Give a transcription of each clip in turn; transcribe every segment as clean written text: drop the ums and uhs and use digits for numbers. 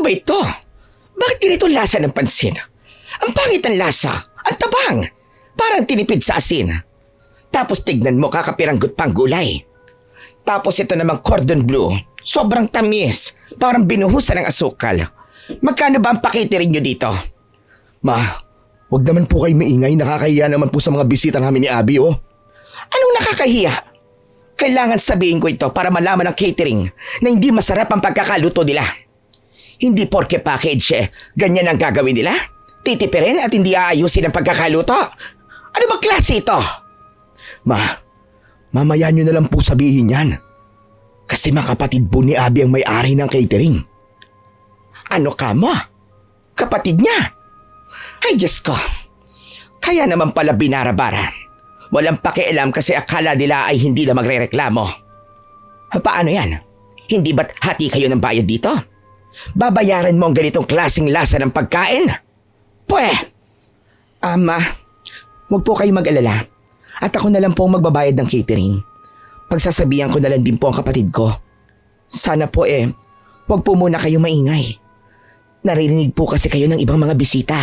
ba ito? Bakit ganito lasa ng pansin? Ang pangit ng lasa. Ang tabang. Parang tinipid sa asin. Tapos tignan mo, kakapiranggot pang gulay. Tapos ito namang cordon bleu. Sobrang tamis. Parang binuhusan ng asukal. Magkano ba ang pakitering nyo dito? Ma, wag naman po kayo maingay. Nakakahiya naman po sa mga bisita namin ni Abby, oh. Anong nakakahiya? Kailangan sabihin ko ito para malaman ng catering na hindi masarap ang pagkakaluto nila. Hindi porke package ganyan ang gagawin nila? Titipirin at hindi aayusin ang pagkakaluto? Ano ba klase ito? Ma, mamaya nyo na lang po sabihin yan. Kasi makapatid po ni Abby ang may-ari ng catering. Ano ka mo? Kapatid niya? Ay Diyos ko. Kaya naman pala binarabara. Walang pakialam kasi akala nila ay hindi na magrereklamo. Paano yan? Hindi ba't hati kayo ng bayad dito? Babayaran mo ang ganitong klaseng lasa ng pagkain? Ama, huwag po kayo mag-alala. At ako na lang po ang magbabayad ng catering. Pagsasabihan ko na lang din po ang kapatid ko. Sana po huwag po muna kayo maingay. Naririnig po kasi kayo ng ibang mga bisita.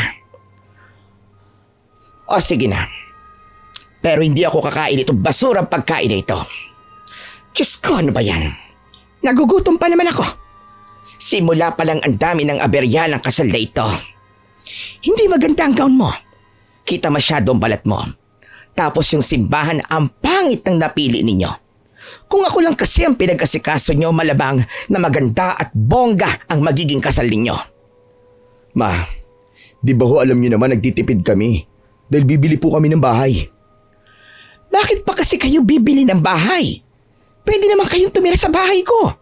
O sige na. Pero hindi ako kakain ito basurang pagkain na ito. Diyos ko, ano ba yan? Nagugutom pa naman ako. Simula pa lang ang dami ng aberya ng kasal na ito. Hindi maganda ang gown mo. Kita masyadong balat mo. Tapos yung simbahan ang pangit ng napili ninyo. Kung ako lang kasi ang pinag-asikaso nyo, malabang na maganda at bongga ang magiging kasal ninyo. Ma, di ba ho alam nyo naman nagtitipid kami dahil bibili po kami ng bahay. Bakit pa kasi kayo bibili ng bahay? Pwede naman kayong tumira sa bahay ko.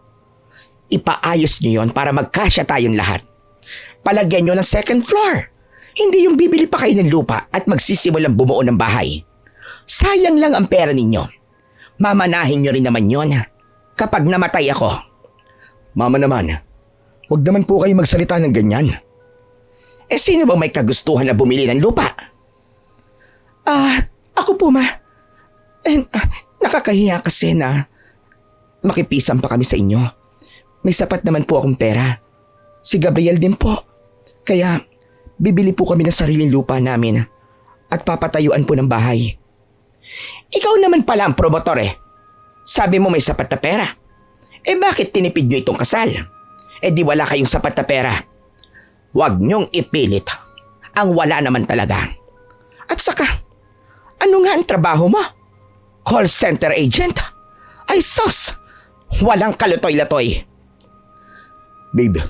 Ipaayos nyo yon para magkasya tayong lahat. Palagyan nyo ng second floor. Hindi yung bibili pa kayo ng lupa at magsisimulang bumuo ng bahay. Sayang lang ang pera ninyo. Mamanahin nyo rin naman yon kapag namatay ako. Mama naman, wag naman po kayo magsalita ng ganyan. Sino bang may kagustuhan na bumili ng lupa? Ako po ma. Nakakahiya kasi na makipisan pa kami sa inyo. May sapat naman po akong pera. Si Gabriel din po. Kaya bibili po kami ng sariling lupa namin at papatayuan po ng bahay. Ikaw naman pala ang promotor Sabi mo may sapat na pera. Bakit tinipid nyo itong kasal? Di wala kayong sapat na pera. Huwag nyong ipilit ang wala naman talaga. At saka, ano nga ang trabaho mo? Call center agent? Ay sus! Walang kalutoy-latoy. Babe,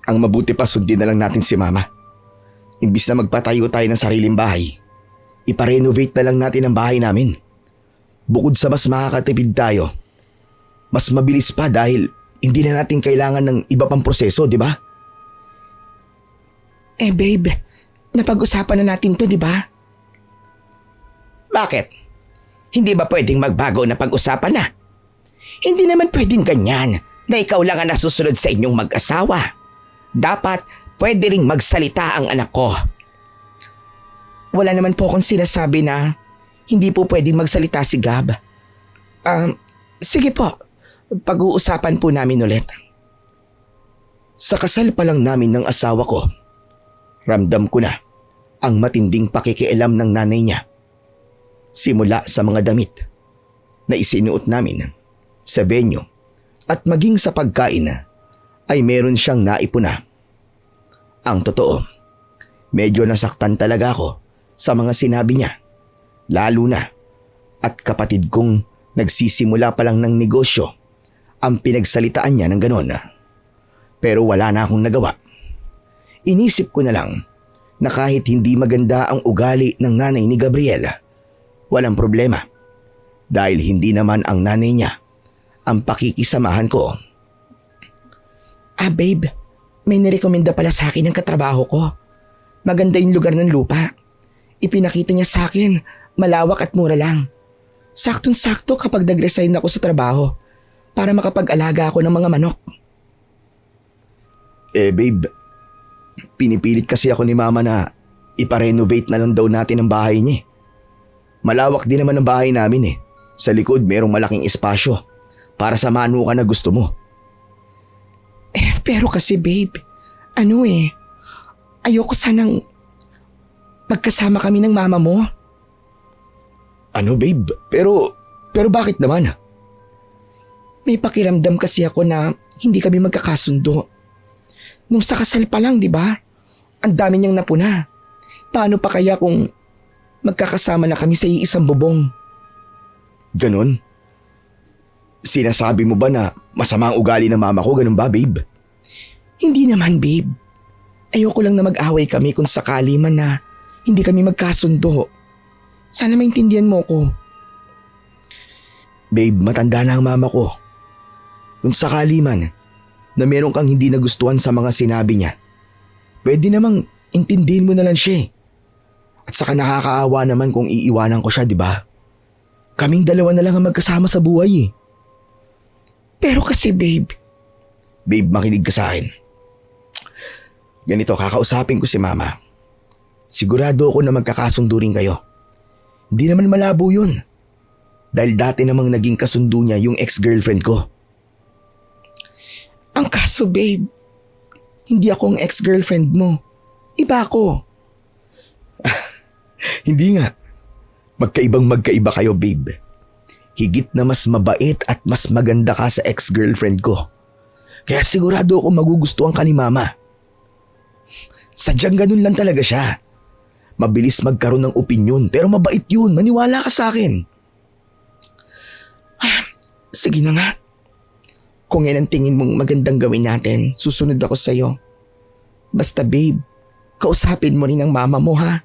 ang mabuti pa sundin na lang natin si Mama. Imbis na magpatayo tayo ng sariling bahay, iparenovate na lang natin ang bahay namin. Bukod sa mas makakatipid tayo, mas mabilis pa dahil hindi na natin kailangan ng iba pang proseso, di ba? Babe, napag-usapan na natin to, di ba? Bakit? Hindi ba pwedeng magbago na pag-usapan na? Hindi naman pwedeng ganyan na ikaw lang ang nasusunod sa inyong mag-asawa. Dapat pwede ring magsalita ang anak ko. Wala naman po akong sinasabi na hindi po pwedeng magsalita si Gab. Sige po, pag-uusapan po namin ulit. Sa kasal pa lang namin ng asawa ko, ramdam ko na ang matinding pakikialam ng nanay niya. Simula sa mga damit na isinuot namin sa venue at maging sa pagkain ay meron siyang naipuna. Ang totoo, medyo nasaktan talaga ako sa mga sinabi niya, lalo na at kapatid kong nagsisimula pa lang ng negosyo ang pinagsalitaan niya ng ganon. Pero wala na akong nagawa. Inisip ko na lang na kahit hindi maganda ang ugali ng nanay ni Gabriel, walang problema dahil hindi naman ang nanay niya ang pakikisamahan ko. Babe, may nirekomenda pala sa akin ng katrabaho ko. Maganda yung lugar ng lupa. Ipinakita niya sa akin, malawak at mura lang. Saktong-sakto kapag nag-resign ako sa trabaho para makapag-alaga ako ng mga manok. Babe, pinipilit kasi ako ni Mama na iparenovate na lang daw natin ang bahay niya. Malawak din naman ang bahay namin Sa likod merong malaking espasyo para sa manukan na gusto mo. Pero kasi babe, ayoko sanang magkasama kami ng mama mo. Ano babe? Pero bakit naman? May pakiramdam kasi ako na hindi kami magkakasundo. Nung sa kasal pa lang, di ba? Ang dami niyang napuna. Paano pa kaya kung magkakasama na kami sa iisang bubong? Ganon? Sinasabi mo ba na masama ang ugali ng mama ko, ganun ba babe? Hindi naman babe. Ayoko lang na mag-away kami kung sakali man na hindi kami magkasundo. Sana maintindihan mo ko. Babe, matanda na ang mama ko. Kung sakali man na meron kang hindi nagustuhan sa mga sinabi niya, pwede namang intindihin mo na lang siya eh. At saka nakakaawa naman kung iiwanan ko siya, di ba? Kaming dalawa na lang ang magkasama sa buhay eh. Pero kasi babe. Babe, makinig ka sa akin. Ganito, kakausapin ko si mama. Sigurado ako na magkakasundo rin kayo. Hindi naman malabo yun. Dahil dati namang naging kasundo niya yung ex-girlfriend ko. Ang kaso babe, hindi ako ang ex-girlfriend mo. Iba ako. Hindi nga. Magkaiba kayo, babe. Higit na mas mabait at mas maganda ka sa ex-girlfriend ko. Kaya sigurado ako magugustuhan ka ni mama. Sadyang ganun lang talaga siya. Mabilis magkaroon ng opinyon pero mabait yun. Maniwala ka sa akin. Sige na nga. Kung yan ang tingin mong magandang gawin natin, susunod ako sa'yo. Basta babe, kausapin mo rin ang mama mo ha.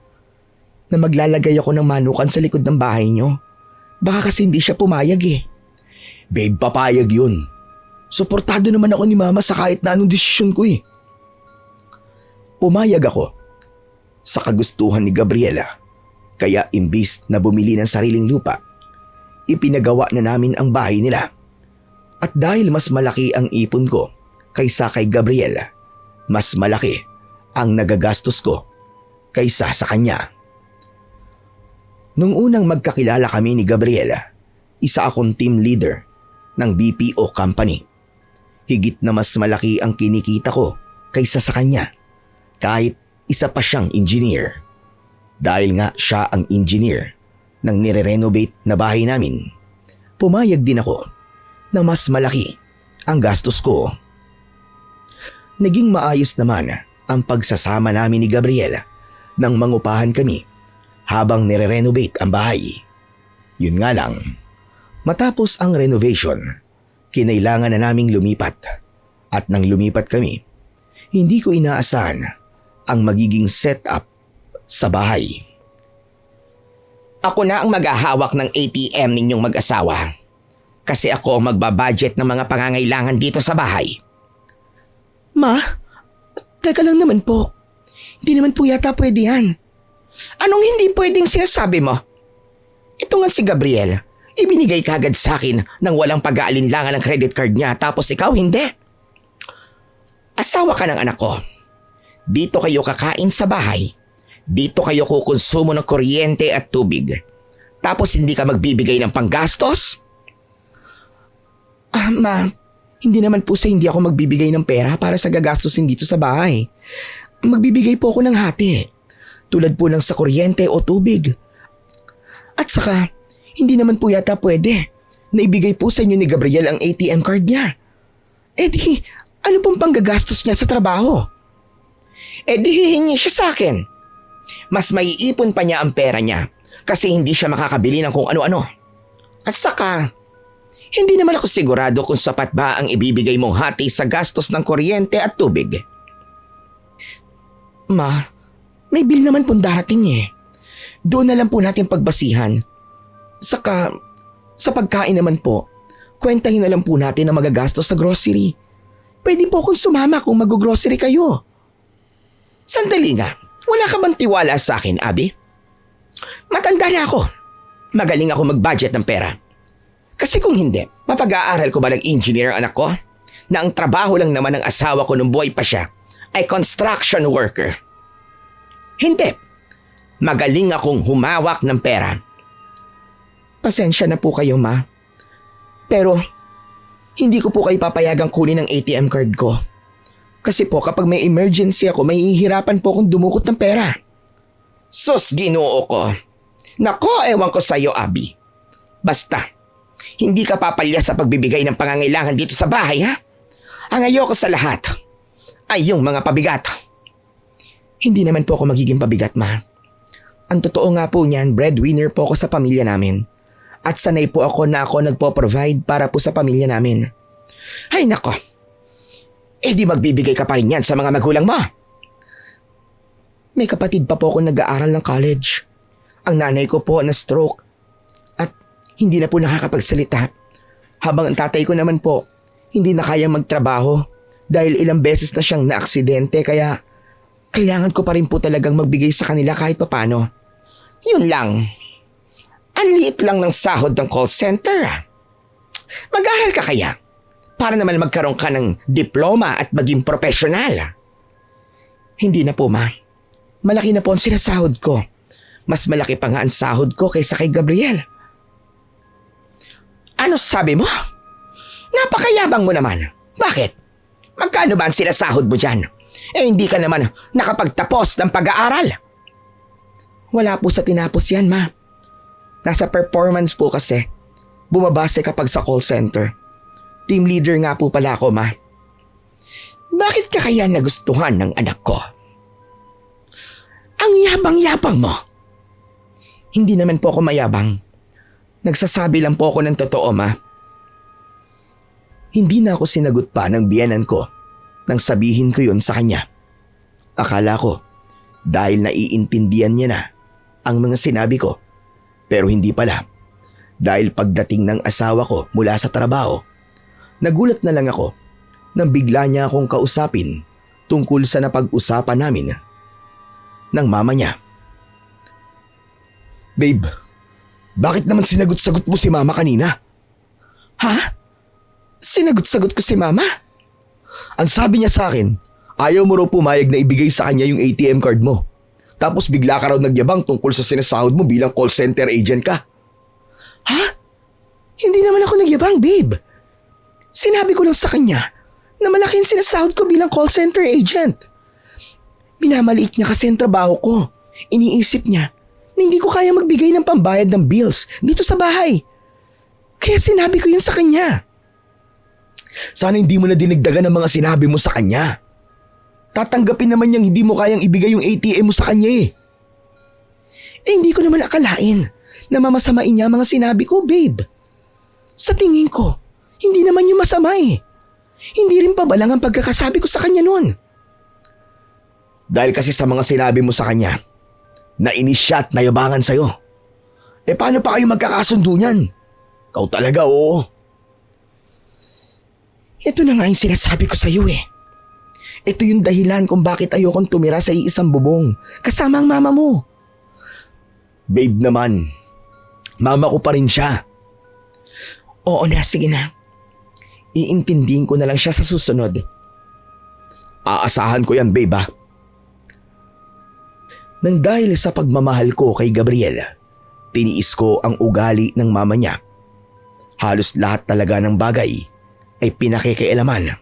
Na maglalagay ako ng manukan sa likod ng bahay niyo. Baka kasi hindi siya pumayag eh. Babe, papayag yun. Suportado naman ako ni mama sa kahit na anong desisyon ko eh. Pumayag ako sa kagustuhan ni Gabriela. Kaya imbis na bumili ng sariling lupa, ipinagawa na namin ang bahay nila. At dahil mas malaki ang ipon ko kaysa kay Gabriela, mas malaki ang nagagastos ko kaysa sa kanya. Nung unang magkakilala kami ni Gabriela, isa akong team leader ng BPO company. Higit na mas malaki ang kinikita ko kaysa sa kanya kahit isa pa siyang engineer. Dahil nga siya ang engineer ng nire-renovate na bahay namin, pumayag din ako na mas malaki ang gastos ko. Naging maayos naman ang pagsasama namin ni Gabriela nang mangupahan kami habang nire-renovate ang bahay. Yun nga lang, matapos ang renovation, kinailangan na naming lumipat. At nang lumipat kami, hindi ko inaasahan ang magiging setup sa bahay. Ako na ang maghahawak ng ATM ninyong mag-asawa. Kasi ako ang magbabudget ng mga pangangailangan dito sa bahay. Ma, teka lang naman po. Hindi naman po yata pwede yan. Anong hindi pwedeng sinasabi mo? Ito nga si Gabriel. Ibinigay kagad sa akin nang walang pag-aalinlangan ng credit card niya tapos ikaw hindi. Asawa ka ng anak ko. Dito kayo kakain sa bahay. Dito kayo kukonsumo ng kuryente at tubig. Tapos hindi ka magbibigay ng panggastos? Ma, hindi naman po sa hindi ako magbibigay ng pera para sa gagastusin dito sa bahay. Magbibigay po ako ng hati. Tulad po ng sa kuryente o tubig. At saka, hindi naman po yata pwede na ibigay po sa inyo ni Gabriel ang ATM card niya. Eh di, ano pong panggagastos niya sa trabaho? Eh di hihingi siya sa akin. Mas maiipon pa niya ang pera niya kasi hindi siya makakabili ng kung ano-ano. At saka, hindi naman ako sigurado kung sapat ba ang ibibigay mong hati sa gastos ng kuryente at tubig. Ma, may bill naman pong darating eh. Doon na lang po natin pagbasihan. Saka, sa pagkain naman po, kwentahin na lang po natin ang magagastos sa grocery. Pwede po akong sumama kung mag-grocery kayo. Sandali nga, wala ka bang tiwala sa akin, Abby? Matanda na ako. Magaling ako mag-budget ng pera. Kasi kung hindi, mapag-aaral ko ba ng engineer ang anak ko? Na ang trabaho lang naman ng asawa ko nung buhay pa siya ay construction worker. Hindi. Magaling akong humawak ng pera. Pasensya na po kayo, Ma. Pero, hindi ko po kayo papayagang kunin ang ATM card ko. Kasi po kapag may emergency ako, may hihirapan po akong dumukot ng pera. Sus, ginoo ko. Nako, ewan ko sa'yo, Abby. Basta, hindi ka papalya sa pagbibigay ng pangangailangan dito sa bahay, ha? Ang ayoko sa lahat ay yung mga pabigat. Hindi naman po ako magiging pabigat, ma. Ang totoo nga po niyan, breadwinner po ako sa pamilya namin. At sanay po ako na ako nagpo-provide para po sa pamilya namin. Ay nako, di magbibigay ka pa rin yan sa mga magulang mo. May kapatid pa po ako nag-aaral ng college. Ang nanay ko po na stroke at hindi na po nakakapagsalita. Habang ang tatay ko naman po, hindi na kayang magtrabaho dahil ilang beses na siyang naaksidente kaya kailangan ko pa rin po talagang magbigay sa kanila kahit papano. Yun lang. Ang liit lang ng sahod ng call center. Mag-aral ka kaya para naman magkaroon ka ng diploma at maging profesional. Hindi na po, ma. Malaki na po ang sinasahod ko. Mas malaki pa nga ang sahod ko kaysa kay Gabriel. Ano sabi mo? Napakayabang mo naman. Bakit? Magkano ba ang sinasahod mo dyan? Hindi ka naman nakapagtapos ng pag-aaral. Wala po sa tinapos yan, ma. Nasa performance po kasi. Bumabase kapag sa call center. Team leader nga po pala ako, ma. Bakit ka kaya nagustuhan ng anak ko? Ang yabang-yabang mo. Hindi naman po ako mayabang. Nagsasabi lang po ako ng totoo, ma. Hindi na ako sinagot pa ng biyenan ko nang sabihin ko yun sa kanya. Akala ko dahil naiintindihan niya na ang mga sinabi ko. Pero hindi pala. Dahil pagdating ng asawa ko mula sa trabaho, nagulat na lang ako nang bigla niya akong kausapin tungkol sa napag-usapan namin ng mama niya. Babe, bakit naman sinagot-sagot mo si mama kanina? Ha? Sinagot-sagot ko si mama? Ang sabi niya sa akin, ayaw mo raw pumayag na ibigay sa kanya yung ATM card mo. Tapos bigla ka raw nagyabang tungkol sa sinasahod mo bilang call center agent ka. Ha? Hindi naman ako nagyabang, babe. Sinabi ko lang sa kanya na malaki ang sinasahod ko bilang call center agent. Minamaliit niya kasi ang trabaho ko. Iniisip niya na hindi ko kaya magbigay ng pambayad ng bills dito sa bahay. Kaya sinabi ko yun sa kanya. Sana hindi mo na dinagdagan ang mga sinabi mo sa kanya. Tatanggapin naman niyang hindi mo kayang ibigay yung ATM mo sa kanya eh. Hindi ko naman akalain na mamasamain niya ang mga sinabi ko, babe. Sa tingin ko, hindi naman yung masama eh. Hindi rin pa balang ang pagkakasabi ko sa kanya noon. Dahil kasi sa mga sinabi mo sa kanya, nainis siya at nayabangan sa'yo. Paano pa kayo magkakasundo niyan? Kau talaga, oo. Ito na nga yung sinasabi ko sa'yo eh. Ito yung dahilan kung bakit ayokong tumira sa iisang bubong kasama ang mama mo. Babe naman, mama ko pa rin siya. Oo na, sige na. Iintindihin ko na lang siya sa susunod. Aasahan ko yan, babe ah. Nang dahil sa pagmamahal ko kay Gabriel, tiniis ko ang ugali ng mama niya. Halos lahat talaga ng bagay ay pinakikialaman.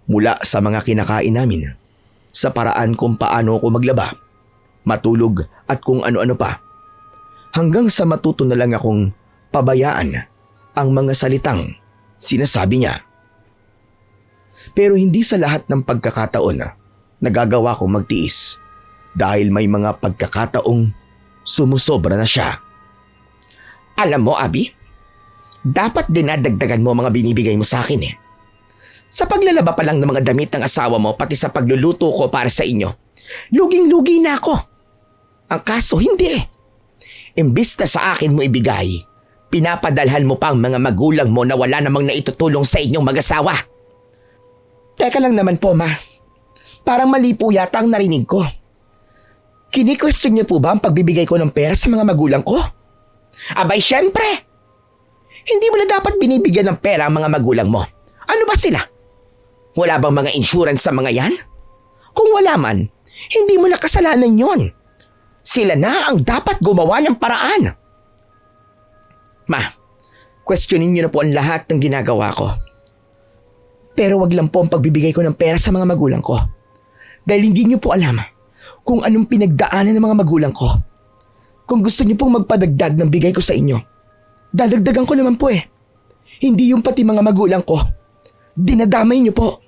Mula sa mga kinakain namin, sa paraan kung paano ko maglaba, matulog at kung ano-ano pa. Hanggang sa matuto na lang akong pabayaan ang mga salitang sinasabi niya. Pero hindi sa lahat ng pagkakataon nagagawa kong magtiis dahil may mga pagkakataong sumusobra na siya. Alam mo, Abby, dapat dinadagdagan mo ang mga binibigay mo sa akin eh. Sa paglalaba pa lang ng mga damit ng asawa mo pati sa pagluluto ko para sa inyo, luging-lugi na ako. Ang kaso hindi eh. Imbis na sa akin mo ibigay, pinapadalhan mo pa ang mga magulang mo na wala namang naitutulong sa inyong mag-asawa. Teka lang naman po, ma. Parang mali po yata ang narinig ko. Kini-question niyo po ba ang pagbibigay ko ng pera sa mga magulang ko? Abay, syempre! Hindi mo na dapat binibigyan ng pera ang mga magulang mo. Ano ba sila? Wala bang mga insurance sa mga yan? Kung wala man, hindi mo na kasalanan yon. Sila na ang dapat gumawa ng paraan. Ma, questionin niyo na po ang lahat ng ginagawa ko. Pero wag lang po ang pagbibigay ko ng pera sa mga magulang ko. Dahil hindi niyo po alam kung anong pinagdaanan ng mga magulang ko. Kung gusto niyo pong magpadagdag ng bigay ko sa inyo, dadagdagan ko naman po eh. Hindi yung pati mga magulang ko. Dinadamay niyo po.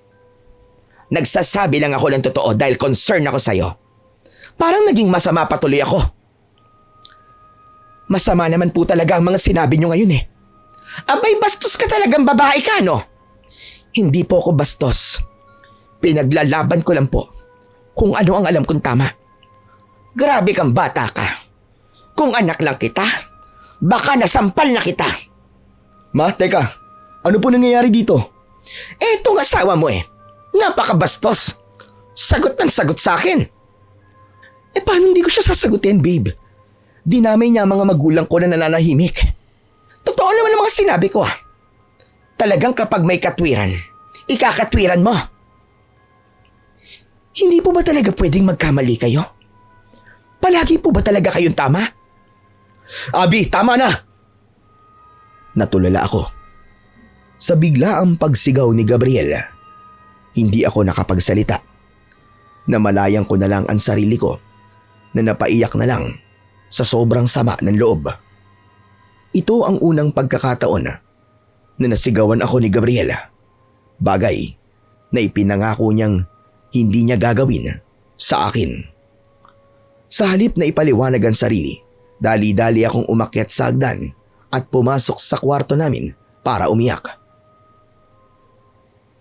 Nagsasabi lang ako ng totoo dahil concern ako sa'yo. Parang naging masama patuloy ako. Masama naman po talaga ang mga sinabi niyo ngayon eh. Abay, bastos ka talagang babae ka, no? Hindi po ako bastos. Pinaglalaban ko lang po kung ano ang alam kong tama. Grabe kang bata ka. Kung anak lang kita, baka nasampal na kita. Ma, teka. Ano po nangyayari dito? Etong asawa mo eh. Napakabastos. Sagot ng sagot sa akin. Paano hindi ko siya sasagutin, babe? Dinamay niya ang mga magulang ko na nananahimik. Totoo naman ang mga sinabi ko ah. Talagang kapag may katwiran, ikakatwiran mo. Hindi po ba talaga pwedeng magkamali kayo? Palagi po ba talaga kayong tama? Abi, tama na! Natulala ako. Sa biglaang pagsigaw ni Gabriel, hindi ako nakapagsalita. Namalayan ko na lang ang sarili ko na napaiyak na lang sa sobrang sama ng loob. Ito ang unang pagkakataon na nasigawan ako ni Gabriel. Bagay na ipinangako niyang hindi niya gagawin sa akin. Sa halip na ipaliwanag ang sarili, dali-dali akong umakyat sa hagdan at pumasok sa kwarto namin para umiyak.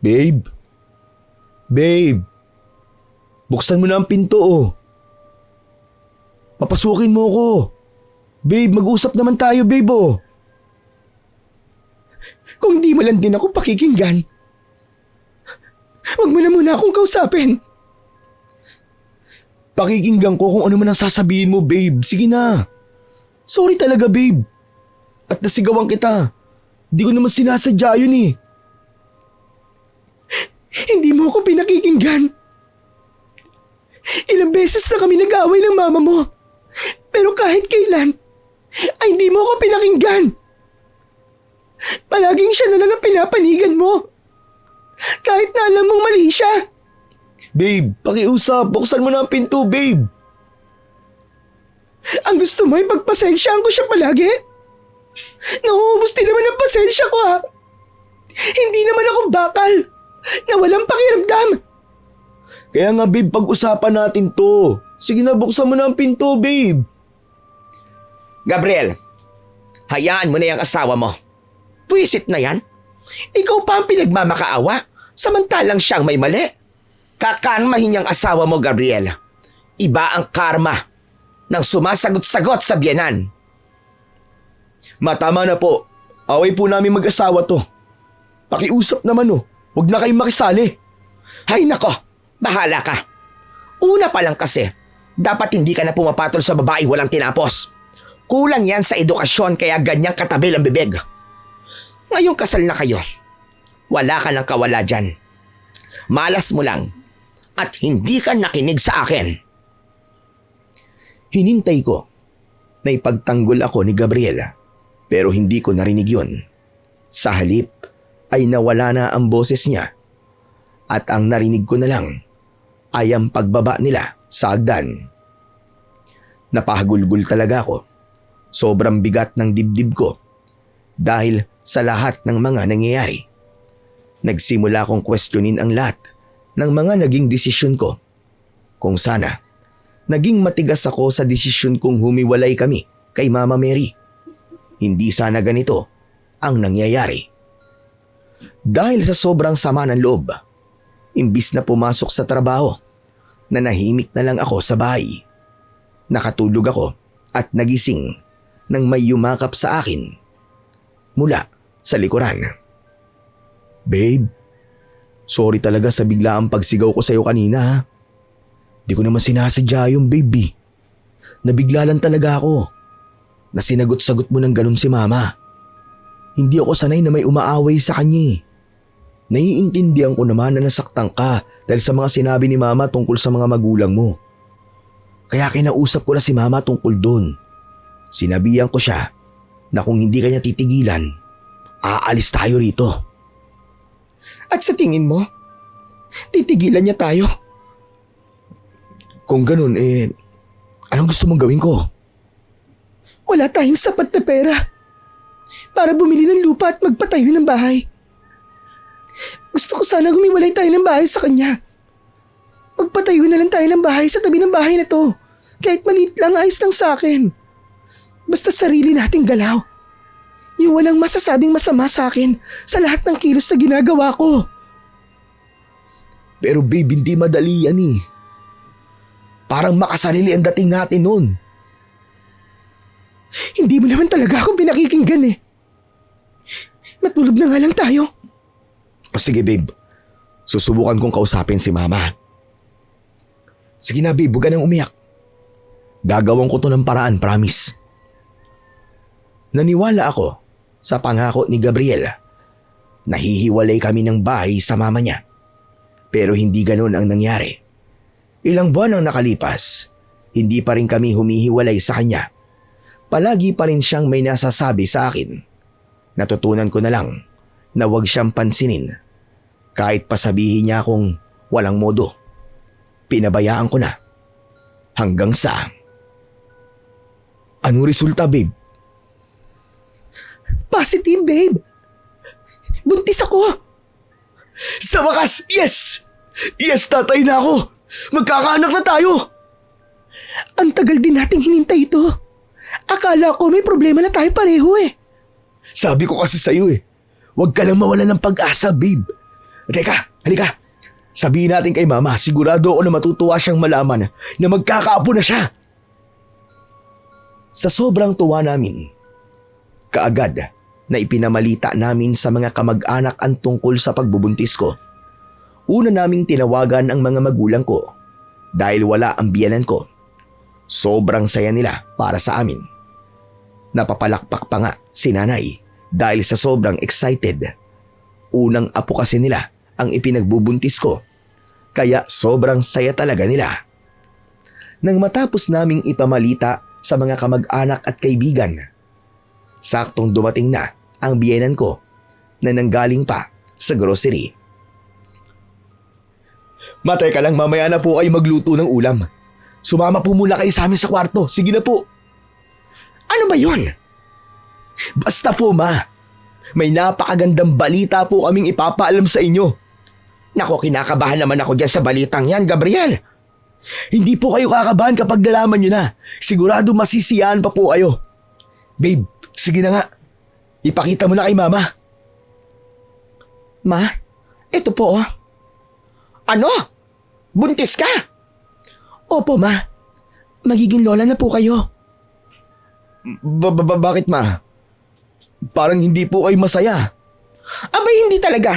Babe! Babe! Buksan mo na ang pinto oh. Papasukin mo ako. Babe, mag-usap naman tayo, babe oh. Kung di mo lang din ako pakikinggan, huwag mo na muna akong kausapin. Pakikinggan ko kung ano man ang sasabihin mo, babe. Sige na. Sorry talaga, babe. At nasigawan kita. Di ko naman sinasadya yun eh. Hindi mo ako pinakikinggan. Ilang beses na kami nag-away ng mama mo. Pero kahit kailan, ay hindi mo ako pinakinggan. Palaging siya na lang ang pinapanigan mo. Kahit na alam mong mali siya. Babe, pakiusap. Buksan mo na ang pinto, babe. Ang gusto mo ay pagpasensyaan ko siya palagi? Nauubos din naman ang pasensya ko ha. Hindi naman ako bakal na walang pakiramdam. Kaya nga, babe, pag-usapan natin to. Sige na, buksan mo na ang pinto, babe. Gabriel, hayaan mo na yung asawa mo. Pwisit na yan. Ikaw pa ang pinagmamakaawa, samantalang siyang may mali. Kakarmahin niyang asawa mo, Gabriel. Iba ang karma ng sumasagot-sagot sa biyenan. Matama na po. Away po namin mag-asawa to. Pakiusap naman oh. Huwag na kayong makisali. Hay nako, bahala ka. Una pa lang kasi, dapat hindi ka na pumapatol sa babae walang tinapos. Kulang yan sa edukasyon kaya ganyang katabil ang bibig. Ngayong kasal na kayo, wala ka ng kawala dyan. Malas mo lang at hindi ka nakinig sa akin. Hinintay ko na ipagtanggol ako ni Gabriela pero hindi ko narinig yun. Sa halip ay nawala na ang boses niya at ang narinig ko na lang ay ang pagbaba nila sa hagdan. Napahagulgul talaga ako. Sobrang bigat ng dibdib ko dahil sa lahat ng mga nangyayari. Nagsimula akong questionin ang lahat ng mga naging desisyon ko. Kung sana, naging matigas ako sa desisyon kong humiwalay kami kay Mama Mary. Hindi sana ganito ang nangyayari. Dahil sa sobrang sama ng loob, imbis na pumasok sa trabaho, nanahimik na lang ako sa bahay. Nakatulog ako at nagising nang may yumakap sa akin mula sa likuran. Babe, sorry talaga sa biglaang pagsigaw ko sa'yo kanina ha. Di ko naman sinasadya yung baby. Nabigla lang talaga ako. Na sinagot-sagot mo ng ganun si mama. Hindi ako sanay na may umaaway sa kanya. Naiintindihan ko naman na nasaktan ka dahil sa mga sinabi ni mama tungkol sa mga magulang mo. Kaya kinausap ko na si mama tungkol doon. Sinabihan ko siya na kung hindi kanya titigilan, aalis tayo rito. At sa tingin mo, titigilan niya tayo? Kung ganun, anong gusto mong gawin ko? Wala tayong sapat na pera para bumili ng lupa at magpatayo ng bahay. Gusto ko sana humiwalay tayo ng bahay sa kanya. Magpatayo na lang tayo ng bahay sa tabi ng bahay na to. Kahit maliit lang, ayos lang sa akin. Basta sarili nating galaw. Yung walang masasabing masama sa akin sa lahat ng kilos na ginagawa ko. Pero babe, hindi madali yan eh. Parang makasarili ang dating natin nun. Hindi mo naman talaga ako pinakikinggan eh. Matulog na nga lang tayo. Sige babe, susubukan kong kausapin si mama. Sige na babe, huwag ka nang umiyak. Gagawin ko to ng paraan, promise. Naniwala ako sa pangako ni Gabriel. Nahihiwalay kami ng bahay sa mama niya. Pero hindi ganun ang nangyari. Ilang buwan ang nakalipas, hindi pa rin kami humihiwalay sa kanya. Palagi pa rin siyang may nasasabi sa akin. Natutunan ko na lang na huwag siyang pansinin. Kahit pasabihin niya akong walang modo. Pinabayaan ko na. Hanggang sa... Anong resulta, babe? Positive, babe. Buntis ako. Sa wakas, yes! Yes, tatay na ako! Magkakaanak na tayo! Ang tagal din nating hinintay ito. Akala ko may problema na tayo pareho eh. Sabi ko kasi sa'yo huwag ka lang mawalan ng pag-asa, babe. Teka, halika. Sabihin natin kay mama, sigurado ako na matutuwa siyang malaman na magkakaapo na siya. Sa sobrang tuwa namin, kaagad na ipinamalita namin sa mga kamag-anak ang tungkol sa pagbubuntis ko. Una naming tinawagan ang mga magulang ko dahil wala ang biyenan ko. Sobrang saya nila para sa amin. Napapalakpak pa nga si nanay dahil sa sobrang excited. Unang apo kasi nila ang ipinagbubuntis ko, kaya sobrang saya talaga nila. Nang matapos naming ipamalita sa mga kamag-anak at kaibigan, saktong dumating na ang biyenan ko na nanggaling pa sa grocery. Matay ka lang, mamaya na po kayo magluto ng ulam. Sumama po muna kayo sa amin sa kwarto. Sige na po. Ano ba yun? Basta po ma, may napakagandang balita po kaming ipapaalam sa inyo. Nako, kinakabahan naman ako dyan sa balitang yan, Gabriel. Hindi po kayo kakabahan kapag nalaman nyo na. Sigurado masisiyahan pa po kayo. Babe, sige na nga. Ipakita mo na kay mama. Ma, ito po oh. Ano? Buntis ka? Opo ma, magiging lola na po kayo. Bakit ma? Parang hindi po kayo masaya. Abay hindi talaga.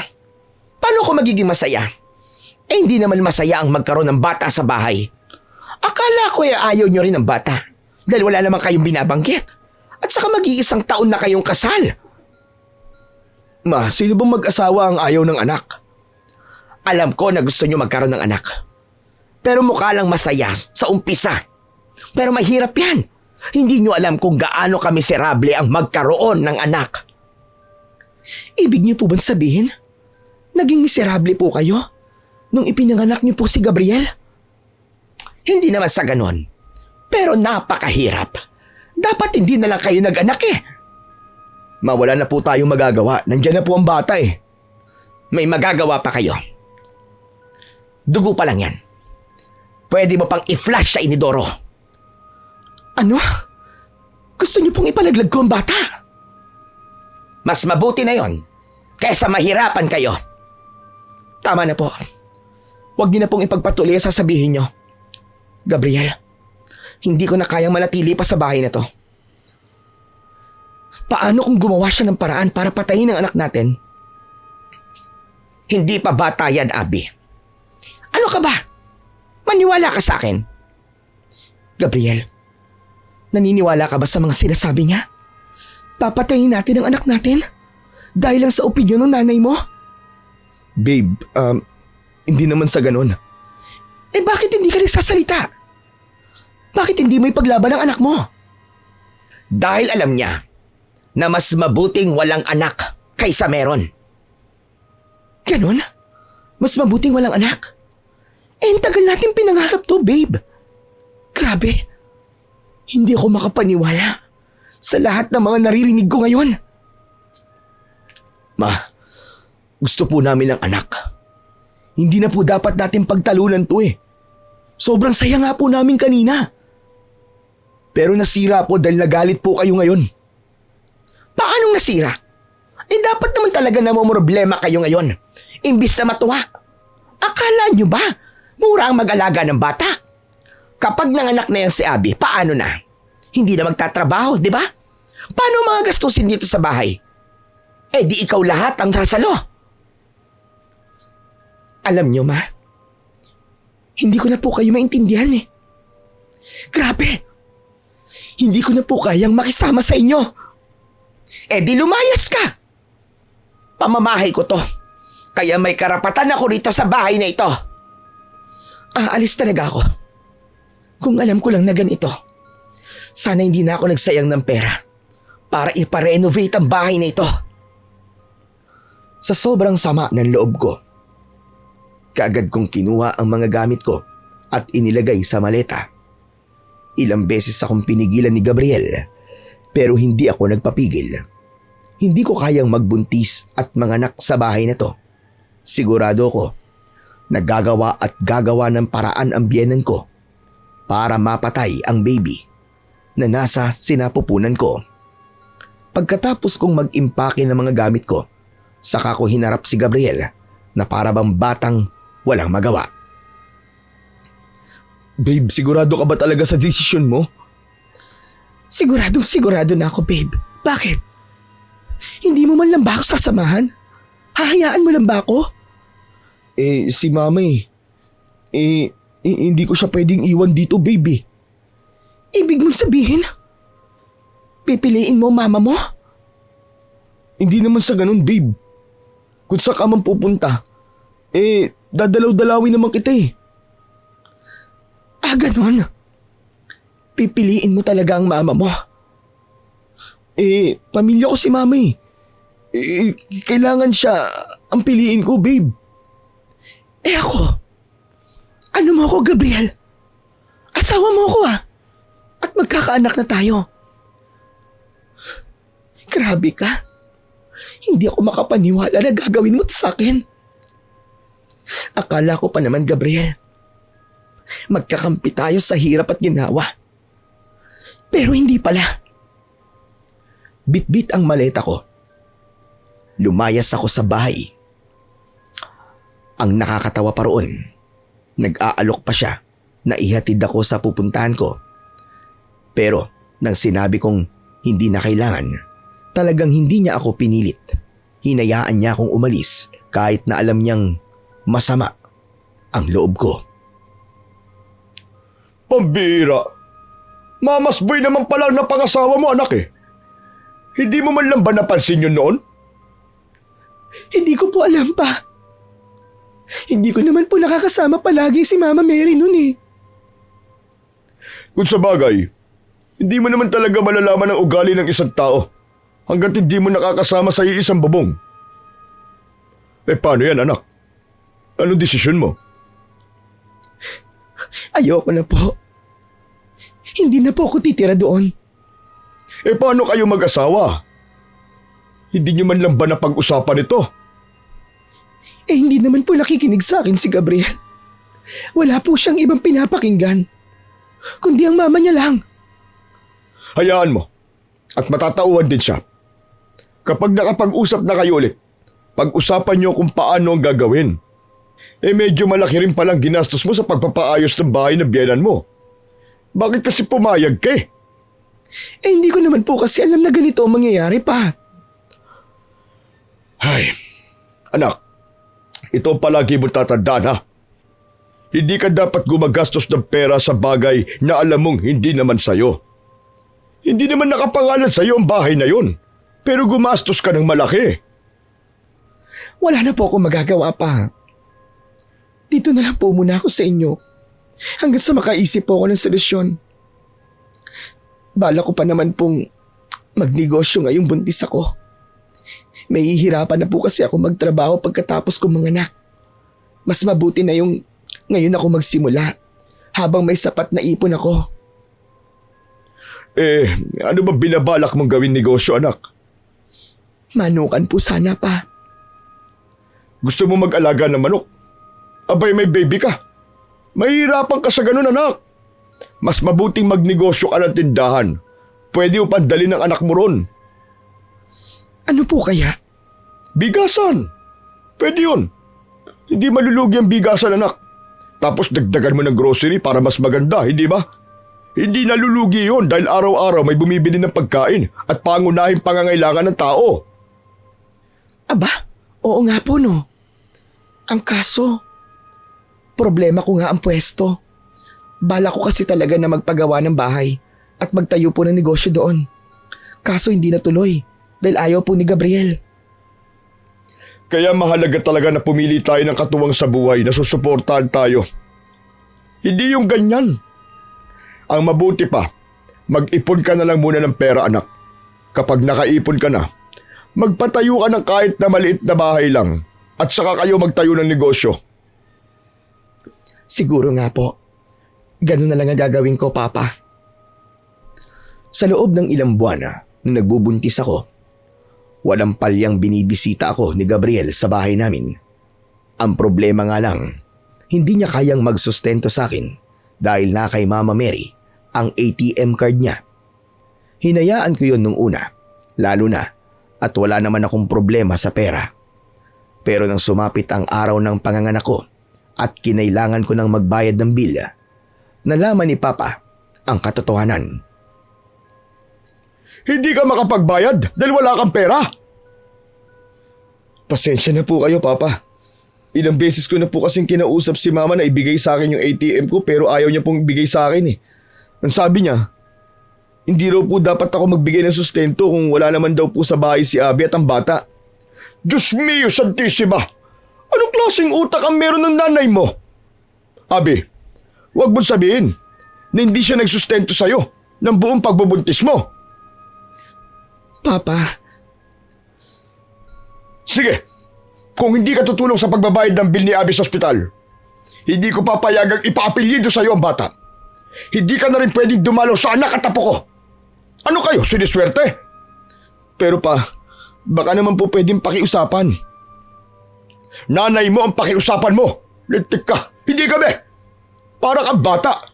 Paano ko magiging masaya? Hindi naman masaya ang magkaroon ng bata sa bahay. Akala ko ayaw nyo rin ng bata dahil wala naman kayong binabanggit. At saka mag-iisang taon na kayong kasal. Ma, sino bang mag-asawa ang ayaw ng anak? Alam ko na gusto nyo magkaroon ng anak. Pero mukha lang masaya sa umpisa. Pero mahirap yan. Hindi nyo alam kung gaano kamiserable ang magkaroon ng anak. Ibig nyo po bang sabihin? Naging miserable po kayo nung ipinanganak nyo po si Gabriel? Hindi naman sa ganon. Pero napakahirap. Dapat hindi na lang kayo nag-anak eh. Mawala na po tayong magagawa. Nandiyan na po ang bata eh. May magagawa pa kayo. Dugo pa lang yan. Pwede mo pang i-flash sa inidoro. Ano? Gusto niyo pong ipalaglag ko ang bata? Mas mabuti na yon kaysa mahirapan kayo. Tama na po. Huwag niyo na pong ipagpatuloy ang sasabihin niyo. Gabriel, hindi ko na kayang manatili pa sa bahay na to. Paano kung gumawa siya ng paraan para patayin ang anak natin? Hindi pa bata yan, Abby. Ano ka ba? Maniwala ka sa akin. Gabriel, naniniwala ka ba sa mga sinasabi niya? Papatayin natin ang anak natin? Dahil lang sa opinyon ng nanay mo? Babe, hindi naman sa ganun. Eh bakit hindi ka nagsasalita? Bakit hindi mo ipaglaban ang anak mo? Dahil alam niya na mas mabuting walang anak kaysa meron. Ganon? Mas mabuting walang anak? Ang tagal natin pinangarap to, babe. Grabe. Hindi ako makapaniwala sa lahat ng mga naririnig ko ngayon. Ma, gusto po namin ng anak. Hindi na po dapat natin pagtalunan to eh. Sobrang saya nga po namin kanina. Pero nasira po dahil nagalit po kayo ngayon. Paanong nasira? Dapat naman talaga namumroblema kayo ngayon. Imbis na matuwa. Akala nyo ba mura ang mag-alaga ng bata? Kapag nanganak na yan si Abby, paano na? Hindi na magtatrabaho, di ba? Paano mga gastusin dito sa bahay? Di ikaw lahat ang sasalo. Alam nyo, ma, hindi ko na po kayo maintindihan eh. Grabe. Hindi ko na po kayang makisama sa inyo. Di lumayas ka. Pamamahay ko to. Kaya may karapatan ako rito sa bahay na ito. Aalis talaga ako. Kung alam ko lang na ganito. Sana hindi na ako nagsayang ng pera para iparenovate ang bahay na ito. Sa sobrang sama ng loob ko, kaagad kong kinuha ang mga gamit ko at inilagay sa maleta. Ilang beses akong pinigilan ni Gabriel pero hindi ako nagpapigil. Hindi ko kayang magbuntis at manganak sa bahay na to. Sigurado ko na gagawa at gagawa ng paraan ang biyenan ko para mapatay ang baby na nasa sinapupunan ko. Pagkatapos kong mag-impake ng mga gamit ko, saka ko hinarap si Gabriel na para bang batang walang magawa. Babe, sigurado ka ba talaga sa desisyon mo? Sigurado na ako, babe. Bakit? Hindi mo man lang ba ako sasamahan? Hahayaan mo lang ba ako? Si mama hindi ko siya pwedeng iwan dito, baby. Ibig mong sabihin, pipiliin mo mama mo? Hindi naman sa ganun, babe. Kung saan ka man pupunta, dadalaw-dalawin naman kita eh. Ganon. Pipiliin mo talaga ang mama mo? Pamilya ko si mama eh. Kailangan siya ang piliin ko, babe. Ako? Ano mo ako, Gabriel? Asawa mo ako ah. At magkakaanak na tayo. Grabe ka. Hindi ako makapaniwala na gagawin mo to sa akin. Akala ko pa naman, Gabriel, magkakampi tayo sa hirap at ginawa. Pero hindi pala. Bit-bit ang maleta ko. Lumayas ako sa bahay. Ang nakakatawa pa roon, nag-aalok pa siya na ihatid ako sa pupuntahan ko. Pero nang sinabi kong hindi na kailangan, talagang hindi niya ako pinilit. Hinayaan niya akong umalis kahit na alam niyang masama ang loob ko. Pambira! Mamas boy naman pala na pangasawa mo, anak eh. Hindi mo man lang ba napansin yun noon? Hindi ko po alam pa. Hindi ko naman po nakakasama palagi si Mama Mary noon eh. Kung sa bagay, hindi mo naman talaga malalaman ang ugali ng isang tao hanggat hindi mo nakakasama sa iisang bubong. Paano yan, anak? Anong desisyon mo? Ayoko na po. Hindi na po ako titira doon. Paano kayo mag-asawa? Hindi niyo man lang ba napag-usapan ito? Hindi naman po nakikinig sa akin si Gabriel. Wala po siyang ibang pinapakinggan, kundi ang mama niya lang. Hayaan mo. At matatauhan din siya. Kapag nakapag-usap na kayo ulit, pag-usapan niyo kung paano ang gagawin. Medyo malaki rin palang ginastos mo sa pagpapaayos ng bahay na biyenan mo. Bakit kasi pumayag ka eh? Hindi ko naman po kasi alam na ganito ang mangyayari pa. Ay, anak, ito palagi mo tatandaan ha. Hindi ka dapat gumagastos ng pera sa bagay na alam mong hindi naman sayo. Hindi naman nakapangalan sayo ang bahay na yon, pero gumastos ka ng malaki. Wala na po akong magagawa pa. Dito na lang po muna ako sa inyo hanggang sa makaisip po ako ng solusyon. Bala ko pa naman pong magnegosyo ngayong buntis ako. May hihirapan na po kasi ako magtrabaho pagkatapos kong manganak. Mas mabuti na yung ngayon ako magsimula habang may sapat na ipon ako. Ano ba binabalak mong gawin negosyo, anak? Manukan po sana pa. Gusto mo mag-alaga ng manok? Abay, may baby ka. Mahihirapan ka sa ganun, anak. Mas mabuting magnegosyo ka ng tindahan. Pwede mo pandali ng anak mo ron. Ano po kaya? Bigasan. Pwede yun. Hindi malulugi ang bigasan, anak. Tapos dagdagan mo ng grocery para mas maganda, hindi ba? Hindi nalulugi yun dahil araw-araw may bumibili ng pagkain at pangunahing pangangailangan ng tao. Aba, oo nga po no. Ang kaso, problema ko nga ang pwesto. Bala ko kasi talaga na magpagawa ng bahay at magtayo po ng negosyo doon. Kaso hindi natuloy dahil ayaw po ni Gabriel. Kaya mahalaga talaga na pumili tayo ng katuwang sa buhay na susuportahan tayo. Hindi yung ganyan. Ang mabuti pa, mag-ipon ka na lang muna ng pera, anak. Kapag nakaipon ka na, magpatayo ka ng kahit na maliit na bahay lang at saka kayo magtayo ng negosyo. Siguro nga po. Ganun na lang ang gagawin ko, Papa. Sa loob ng ilang buwan na nagbubuntis ako, walang palyang binibisita ako ni Gabriel sa bahay namin. Ang problema nga lang, hindi niya kayang magsustento sa akin dahil na kay Mama Mary ang ATM card niya. Hinayaan ko yun nung una, lalo na at wala naman akong problema sa pera. Pero nang sumapit ang araw ng panganganak ko at kinailangan ko nang magbayad ng bill, nalaman ni Papa ang katotohanan. Hindi ka makapagbayad dahil wala kang pera. Pasensya na po kayo, Papa. Ilang beses ko na po kasing kinausap si Mama na ibigay sa akin yung ATM ko pero ayaw niya pong ibigay sa akin eh. Ang sabi niya, hindi raw po dapat ako magbigay ng sustento kung wala naman daw po sa bahay si Abby at ang bata. Diyos mio, Santissima! Anong klaseng utak ang meron ng nanay mo? Abby, huwag mo sabihin na hindi siya nagsustento sa'yo ng buong pagbubuntis mo. Papa, Sige, kung hindi ka tutulong sa pagbabayad ng bill ni Abby sa ospital, hindi ko papayagang ipaapelyido sa'yo ang bata. Hindi ka na rin pwedeng dumalaw sa anak at apo ko. Ano kayo, siniswerte? Pero pa, baka naman po pwedeng pakiusapan. Nanay mo ang pakiusapan mo. Lintik ka, hindi kami. Para kang bata.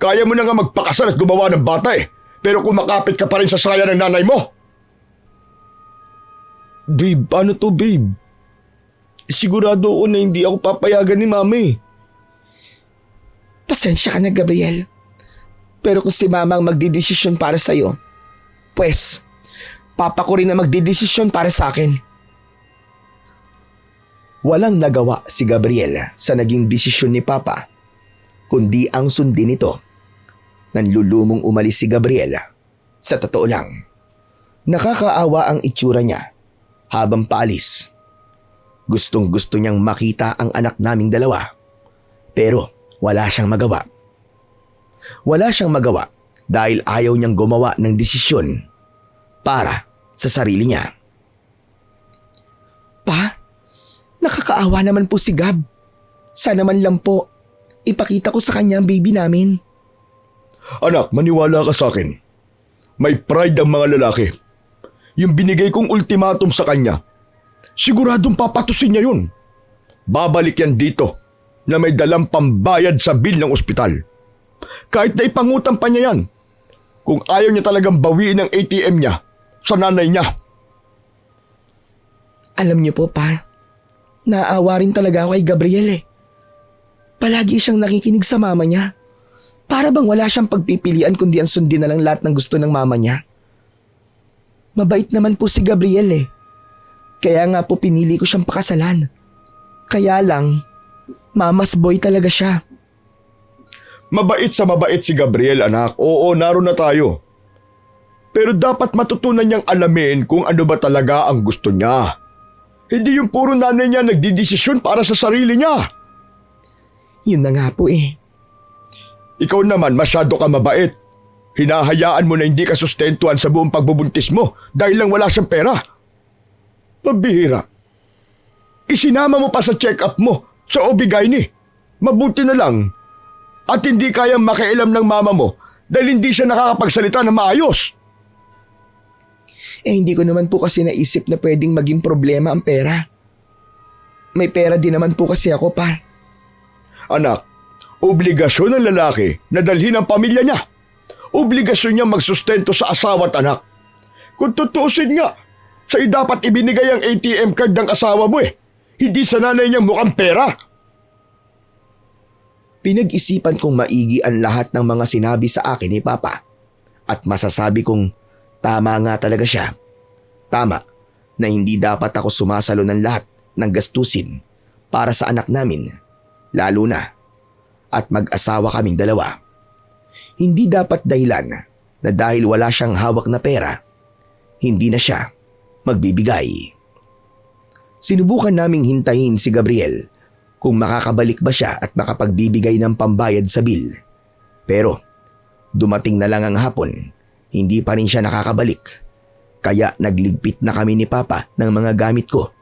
Kaya mo na nga magpakasal at gumawa ng bata eh. Pero kumakapit ka pa rin sa saya ng nanay mo. Babe, ano to babe? Sigurado ako na hindi ako papayagan ni Mami. pasensya ka na, Gabriel. Pero kung si Mama ang magdidesisyon para sa'yo, pues, Papa ko rin na magdidesisyon para sa akin. Walang nagawa si Gabriel sa naging desisyon ni Papa, kundi ang sundin ito. Nanlulumong umalis si Gabriel. Sa totoo lang, nakakaawa ang itsura niya habang paalis. Gustong-gusto niyang makita ang anak naming dalawa, pero wala siyang magawa. Wala siyang magawa dahil ayaw niyang gumawa ng desisyon para sa sarili niya. Pa, nakakaawa naman po si Gab. Sana man lang po, ipakita ko sa kanya ang baby namin. Anak, maniwala ka sa akin. May pride ang mga lalaki. Yung binigay kong ultimatum sa kanya, siguradong papatusin niya yun. Babalik yan dito na may dalang pambayad sa bill ng ospital. Kahit na ipangutang pa niya yan. Kung ayaw niya talagang bawiin ang ATM niya sa nanay niya. Alam niyo po pa, naawa rin talaga ako kay Gabriel eh. Palagi siyang nakikinig sa mama niya. Para bang wala siyang pagpipilian kundi ang sundin na lang lahat ng gusto ng mama niya. Mabait naman po si Gabriel eh. Kaya nga po pinili ko siyang pakasalan. Kaya lang, mama's boy talaga siya. Mabait sa mabait si Gabriel, anak. Oo, naroon na tayo. Pero dapat matutunan niyang alamin kung ano ba talaga ang gusto niya. Hindi yung puro nanay niya nagdidesisyon para sa sarili niya. Yun na nga po eh. Ikaw naman masyado ka mabait. Hinahayaan mo na hindi ka sustentuhan sa buong pagbubuntis mo dahil lang wala siyang pera. Pabihira. Isinama mo pa sa check-up mo sa Obigaini. Mabuti na lang. At hindi kayang makialam ng mama mo dahil hindi siya nakakapagsalita na maayos. Hindi ko naman po kasi naisip na pwedeng maging problema ang pera. May pera din naman po kasi ako pa. Anak, obligasyon ng lalaki na dalhin ang pamilya niya. Obligasyon niya magsustento sa asawa at anak. Kung tutuusin nga, sa'yo dapat ibinigay ang ATM card ng asawa mo Hindi sa nanay niyang mukhang pera. Pinag-isipan kong maigi ang lahat ng mga sinabi sa akin ni Papa at masasabi kong tama nga talaga siya. Tama na hindi dapat ako sumasalo ng lahat ng gastusin para sa anak namin, lalo na at mag-asawa kaming dalawa. Hindi dapat dahilan na dahil wala siyang hawak na pera, hindi na siya magbibigay. Sinubukan naming hintayin si Gabriel kung makakabalik ba siya at makapagbibigay ng pambayad sa bill. Pero dumating na lang ang hapon, hindi pa rin siya nakakabalik. Kaya nagligpit na kami ni Papa ng mga gamit ko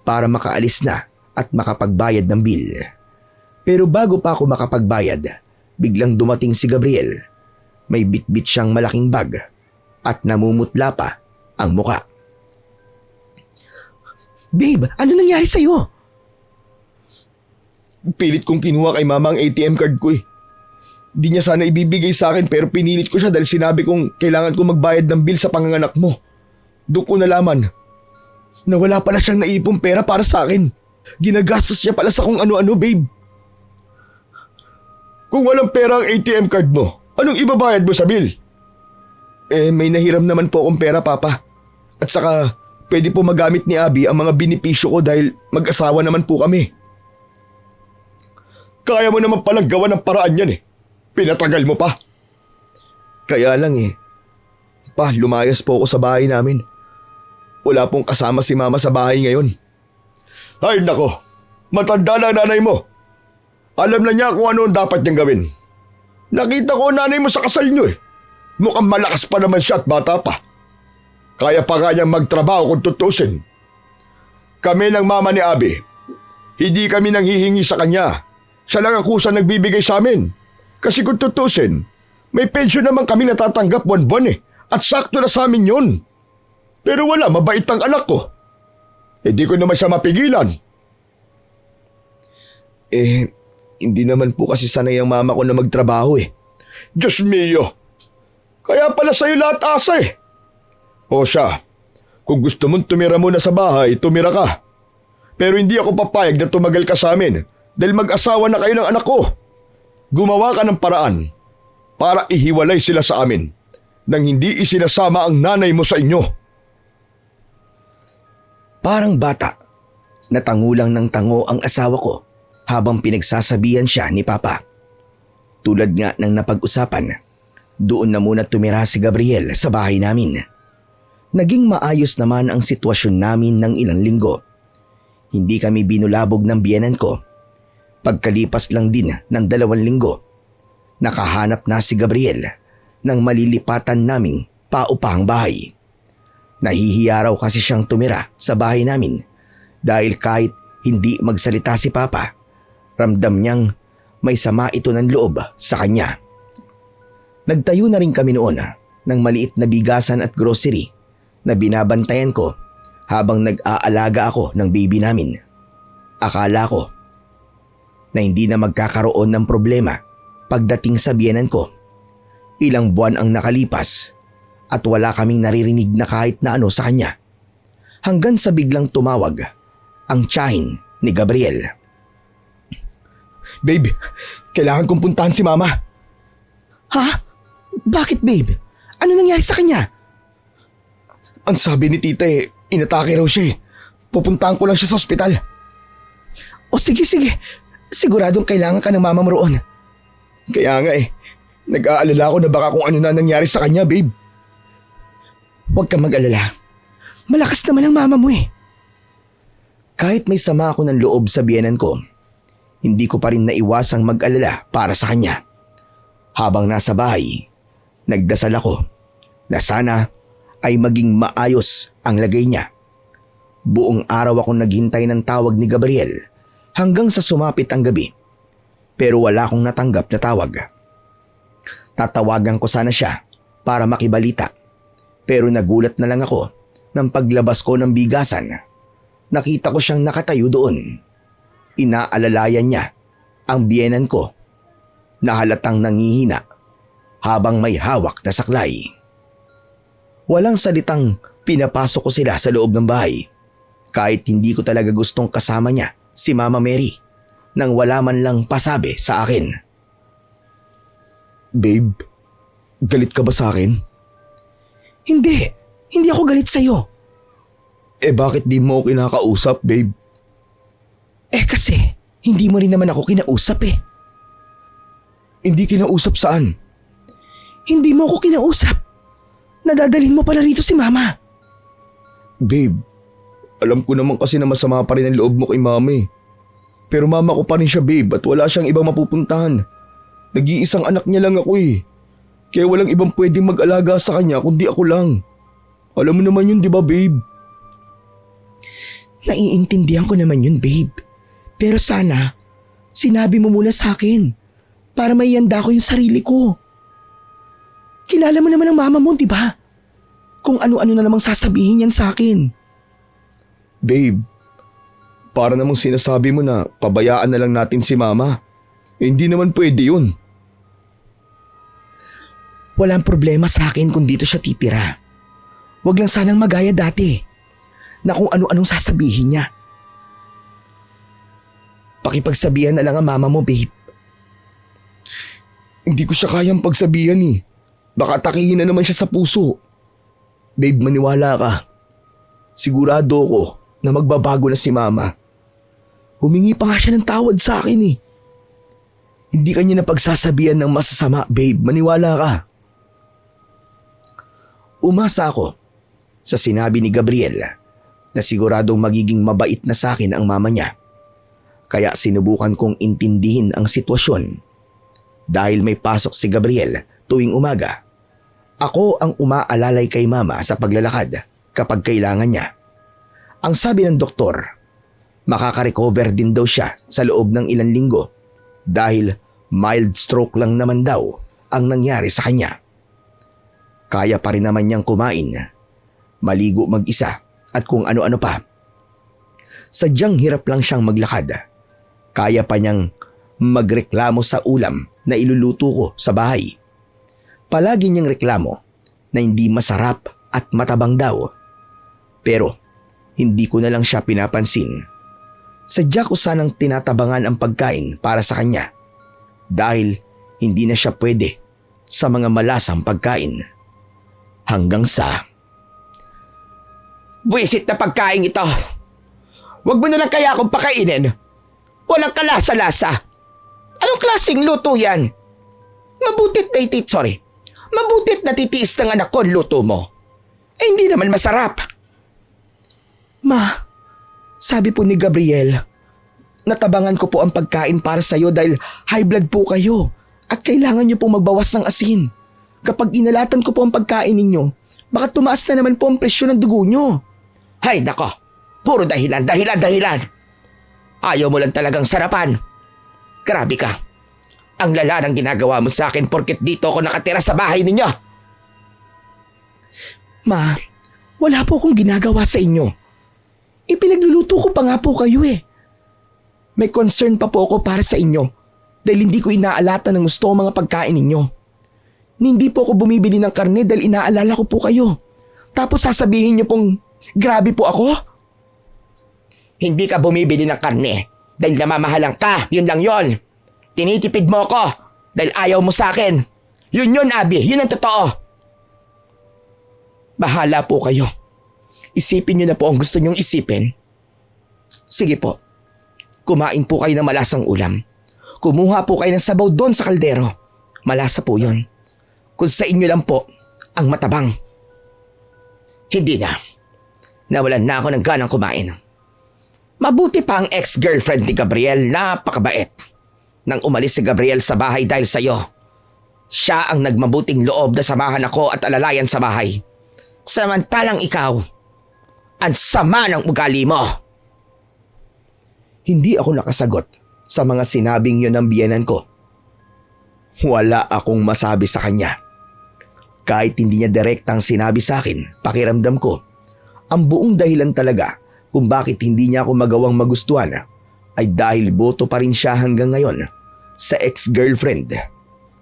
para makaalis na at makapagbayad ng bill. Pero bago pa ako makapagbayad, biglang dumating si Gabriel. May bitbit siyang malaking bag at namumutla pa ang muka. Babe, ano nangyari sa'yo? Pilit kong kinuha kay mama ang ATM card ko Di niya sana ibibigay sa akin pero pinilit ko siya dahil sinabi kong kailangan ko magbayad ng bill sa panganganak mo. Doon ko nalaman na wala pala siyang naipong pera para sa akin. Ginagastos niya pala sa kung ano-ano, babe. Kung walang pera ang ATM card mo, anong ibabayad mo sa bill? May nahiram naman po akong pera, Papa. At saka, pwede po magamit ni Abby ang mga binipisyo ko dahil mag-asawa naman po kami. Kaya mo naman palang gawa ng paraan yan Pinatagal mo pa. Kaya lang Pa, lumayas po ako sa bahay namin. Wala pong kasama si Mama sa bahay ngayon. Ay nako, matanda na ang nanay mo. Alam na niya kung ano ang dapat niyang gawin. Nakita ko ang nanay mo sa kasal niyo Mukhang malakas pa naman siya at bata pa. Kaya pa nga niyang magtrabaho kung tutusin. Kami ng mama ni Abby, hindi kami nang hihingi sa kanya. Siya lang ang kusang nagbibigay sa amin. Kasi kung tutusin, may pensyon naman kami natatanggap buwan-buwan at sakto na sa amin yun. Pero wala, mabait ang anak ko. Hindi ko naman siya mapigilan. Hindi naman po kasi sanay ang mama ko na magtrabaho Diyos mio! Kaya pala sa'yo lahat asa O siya, kung gusto mong tumira muna sa bahay, tumira ka. Pero hindi ako papayag na tumagal ka sa amin dahil mag-asawa na kayo ng anak ko. Gumawa ka ng paraan para ihiwalay sila sa amin nang hindi isinasama ang nanay mo sa inyo. Parang bata, natangulang ng tango ang asawa ko habang pinagsasabihan siya ni Papa. Tulad nga ng napag-usapan, doon na muna tumira si Gabriel sa bahay namin. Naging maayos naman ang sitwasyon namin ng ilang linggo. Hindi kami binulabog ng biyenan ko. Pagkalipas lang din ng 2 linggo, nakahanap na si Gabriel ng malilipatan naming paupahang bahay. Nahihiya raw kasi siyang tumira sa bahay namin dahil kahit hindi magsalita si Papa, ramdam niyang may sama ito ng loob sa kanya. Nagtayo na rin kami noon ng maliit na bigasan at grocery na binabantayan ko habang nag-aalaga ako ng baby namin. Akala ko na hindi na magkakaroon ng problema pagdating sa biyenan ko. Ilang buwan ang nakalipas at wala kaming naririnig na kahit na ano sa kanya. Hanggang sa biglang tumawag ang tiyahin ni Gabriel. Babe, kailangan kong puntahan si Mama. Ha? Bakit, babe? Ano nangyari sa kanya? Ang sabi ni tita inatake raw siya Pupuntahan ko lang siya sa ospital. O sige. Siguradong kailangan ka ng mama mo roon. Kaya nga nag-aalala ako na baka kung ano na nangyari sa kanya, babe. Huwag kang mag-alala. Malakas naman ang mama mo Kahit may sama ako ng loob sa biyenan ko, hindi ko pa rin naiwasang mag-alala para sa kanya. Habang nasa bahay, nagdasal ako na sana ay maging maayos ang lagay niya. Buong araw akong naghintay ng tawag ni Gabriel hanggang sa sumapit ang gabi. Pero wala akong natanggap na tawag. Tatawagan ko sana siya para makibalita. Pero nagulat na lang ako nang paglabas ko ng bigasan. Nakita ko siyang nakatayo doon. Inaalalayan niya ang biyenan ko na halatang nangihina habang may hawak na saklay. Walang salitang pinapasok ko sila sa loob ng bahay. Kahit hindi ko talaga gustong kasama niya si Mama Mary nang wala man lang pasabi sa akin. Babe, galit ka ba sa akin? Hindi ako galit sa'yo. Bakit di mo ako kinakausap, babe? Kasi hindi mo rin naman ako kinausap eh. Hindi kinausap saan? Hindi mo ako kinausap. Nadadalhin mo pala rito si Mama. Babe, alam ko naman kasi na masama pa rin ang loob mo kay Mama eh. Pero mama ko pa rin siya, babe, at wala siyang ibang mapupuntahan. Nag-iisang anak niya lang ako eh. Kaya walang ibang pwedeng mag-alaga sa kanya kundi ako lang. Alam mo naman yun, di ba, babe? Naiintindihan ko naman yun, babe. Pero sana, sinabi mo muna sa akin para maihanda ko yung sarili ko. Kilala mo naman ang mama mo, di ba? Kung ano-ano na namang sasabihin yan sa akin. Babe, para namang sinasabi mo na pabayaan na lang natin si Mama. Hindi naman pwede yun. Walang problema sa akin kung dito siya titira. Huwag lang sanang magaya dati na kung ano-anong sasabihin niya. Pakipagsabihan na lang ang mama mo, babe. Hindi ko siya kayang pagsabihan eh. Baka atakihin na naman siya sa puso. Babe, maniwala ka. Sigurado ko na magbabago na si Mama. Humingi pa nga siya ng tawad sa akin eh. Hindi kanya napagsasabihan ng masasama, babe. Maniwala ka. Umasa ako sa sinabi ni Gabriel na siguradong magiging mabait na sa akin ang mama niya. Kaya sinubukan kong intindihin ang sitwasyon. Dahil may pasok si Gabriel tuwing umaga, ako ang umaalalay kay Mama sa paglalakad kapag kailangan niya. Ang sabi ng doktor, makaka-recover din daw siya sa loob ng ilang linggo dahil mild stroke lang naman daw ang nangyari sa kanya. Kaya pa rin naman niyang kumain, maligo mag-isa at kung ano-ano pa. Sadyang hirap lang siyang maglakad. Kaya pa niyang magreklamo sa ulam na iluluto ko sa bahay. Palagi niyang reklamo na hindi masarap at matabang daw. Pero hindi ko na lang siya pinapansin. Sadya ko sanang tinatabangan ang pagkain para sa kanya dahil hindi na siya pwede sa mga malasang pagkain. Hanggang sa... Buwisit na pagkain ito! Huwag mo na lang kaya akong pakainin! Walang kalasa-lasa! Anong klaseng luto yan? Mabutit na titiis ng anak ko ang luto mo. Hindi naman masarap. Ma, sabi po ni Gabriel, natabangan ko po ang pagkain para sa'yo dahil high blood po kayo at kailangan niyo po magbawas ng asin. Kapag inalatan ko po ang pagkain ninyo, baka tumaas na naman po ang presyon ng dugo niyo. Hay nako, puro dahilan. Ayaw mo lang talagang sarapan. Grabe ka. Ang lala ng ginagawa mo sa akin porket dito ako nakatira sa bahay ninyo. Ma, wala po akong ginagawa sa inyo. Ipinagluluto ko pa nga po kayo eh. May concern pa po ako para sa inyo dahil hindi ko inaalata ng gusto ang mga pagkain ninyo. Hindi po ako bumibili ng karne dahil inaalala ko po kayo. Tapos sasabihin niyo pong grabe po ako? Hindi ka bumibili ng karne dahil namamahalang ka, yun lang yon. Tinitipid mo ako dahil ayaw mo sa akin. Yun, Abby, yun ang totoo. Bahala po kayo. Isipin niyo na po ang gusto niyong isipin. Sige po, kumain po kayo ng malasang ulam. Kumuha po kayo ng sabaw doon sa kaldero. Malasa po yun. Kung sa inyo lang po ang matabang. Hindi na. Nawalan na ako ng ganang kumain. Mabuti pa ang ex-girlfriend ni Gabriel, napakabait. Nang umalis si Gabriel sa bahay dahil sa'yo, siya ang nagmabuting loob na samahan ako at alalayan sa bahay. Samantalang ikaw, Ang sama ng ugali mo! Hindi ako nakasagot sa mga sinabing yun ng biyenan ko. Wala akong masabi sa kanya. Kahit hindi niya direktang sinabi sa akin, pakiramdam ko, ang buong dahilan talaga kung bakit hindi niya ako magawang magustuhan ay dahil boto pa rin siya hanggang ngayon sa ex-girlfriend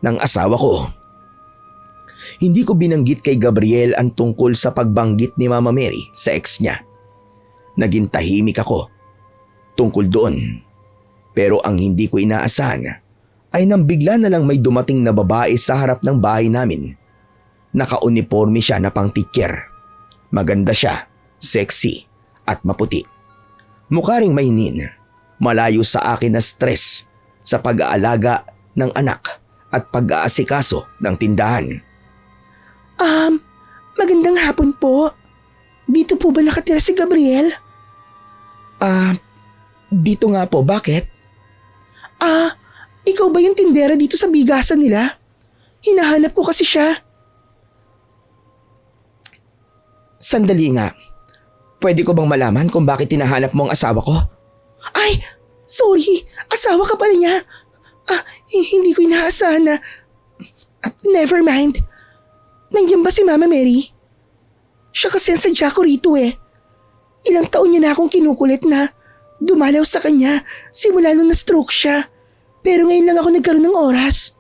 ng asawa ko. Hindi ko binanggit kay Gabriel ang tungkol sa pagbanggit ni Mama Mary sa ex niya. Naging tahimik ako tungkol doon. Pero ang hindi ko inaasahan ay nang bigla na lang may dumating na babae sa harap ng bahay namin. Naka-uniforme siya na pang teacher. Maganda siya, sexy at maputi. Mukha ring mahinin, malayo sa akin na stress sa pag-aalaga ng anak at pag-aasikaso ng tindahan. Magandang hapon po. Dito po ba nakatira si Gabriel? Dito nga po, bakit? Ikaw ba yung tindera dito sa bigasan nila? Hinahanap ko kasi siya. Sandali nga. Pwede ko bang malaman kung bakit tinahanap mo ang asawa ko? Ay, sorry. Asawa ka pala niya. Hindi ko inaasahan na... never mind. Nandiyan ba si Mama Mary? Siya kasi ang sadya ko rito eh. Ilang taon niya na akong kinukulit na dumalaw sa kanya simula nung na-stroke siya. Pero ngayon lang ako nagkaroon ng oras.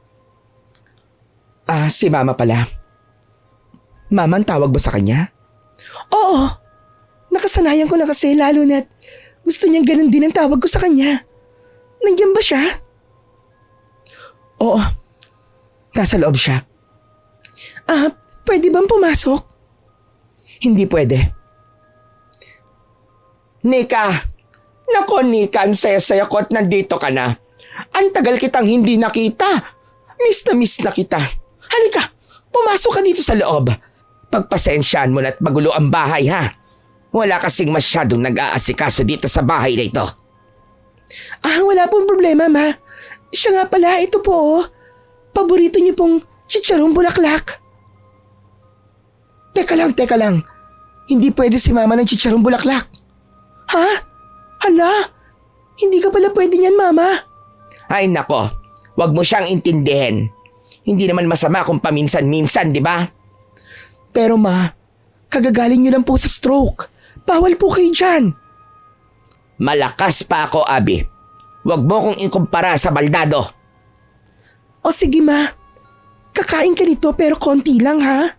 Si Mama pala. Mama ang tawag ba sa kanya? Oo. Nakasanayan ko na kasi lalo na't gusto niyang ganun din ang tawag ko sa kanya. Nandiyan ba siya? Oo. Nasa loob siya. Pwede bang pumasok? Hindi pwede. Nika! Nako Nika, ang saya-saya ko at nandito ka na. Ang tagal kitang hindi nakita. Miss na kita. Halika, pumasok ka dito sa loob. Pagpasensyaan mo na at magulo ang bahay ha. Wala kasing masyadong nag-aasikaso dito sa bahay na ito. Wala pong problema ma. Siya nga pala, ito po. Paborito niyo pong chicharong bulaklak. Teka lang. Hindi pwede si Mama ng chicharong bulaklak. Ha? Hala, hindi ka pala pwede niyan, Mama. Ay nako, wag mo siyang intindihin. Hindi naman masama kung paminsan-minsan, di ba? Pero ma, kagagaling niyo lang po sa stroke. Bawal po kayo dyan. Malakas pa ako, Abi. Wag mo kong ikumpara sa baldado. O sige ma, kakain ka nito pero konti lang ha.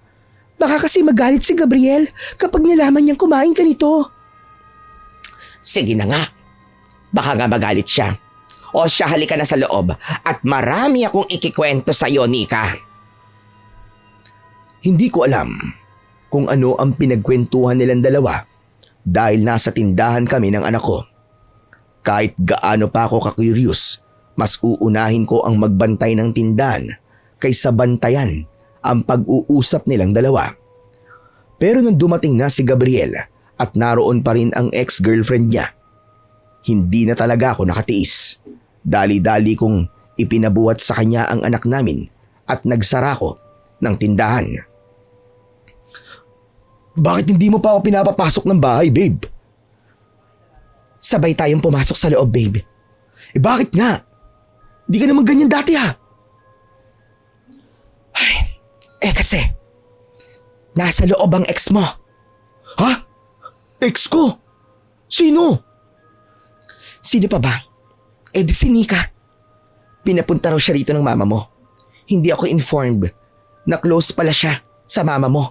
Baka kasi magalit si Gabriel kapag nalaman niyang kumain ka nito. Sige na nga. Baka nga magalit siya. O siya, halika na sa loob at marami akong ikikwento sa iyo, Nika. Hindi ko alam kung ano ang pinagkwentuhan nilang dalawa dahil nasa tindahan kami ng anak ko. Kahit gaano pa ako ka-curious, mas uunahin ko ang magbantay ng tindahan kaysa bantayan ang pag-uusap nilang dalawa. Pero nang dumating na si Gabriel at naroon pa rin ang ex-girlfriend niya, hindi na talaga ako nakatiis. Dali-dali kong ipinabuhat sa kanya ang anak namin at nagsara ko ng tindahan. Bakit hindi mo pa ako pinapapasok ng bahay, babe? Sabay tayong pumasok sa loob, babe. Bakit nga? Di ka naman ganyan dati ha. Kasi, nasa loob ang ex mo. Ha? Ex ko? Sino? Sino pa ba? Di si Nika. Pinapunta raw siya rito ng mama mo. Hindi ako informed na close pala siya sa mama mo.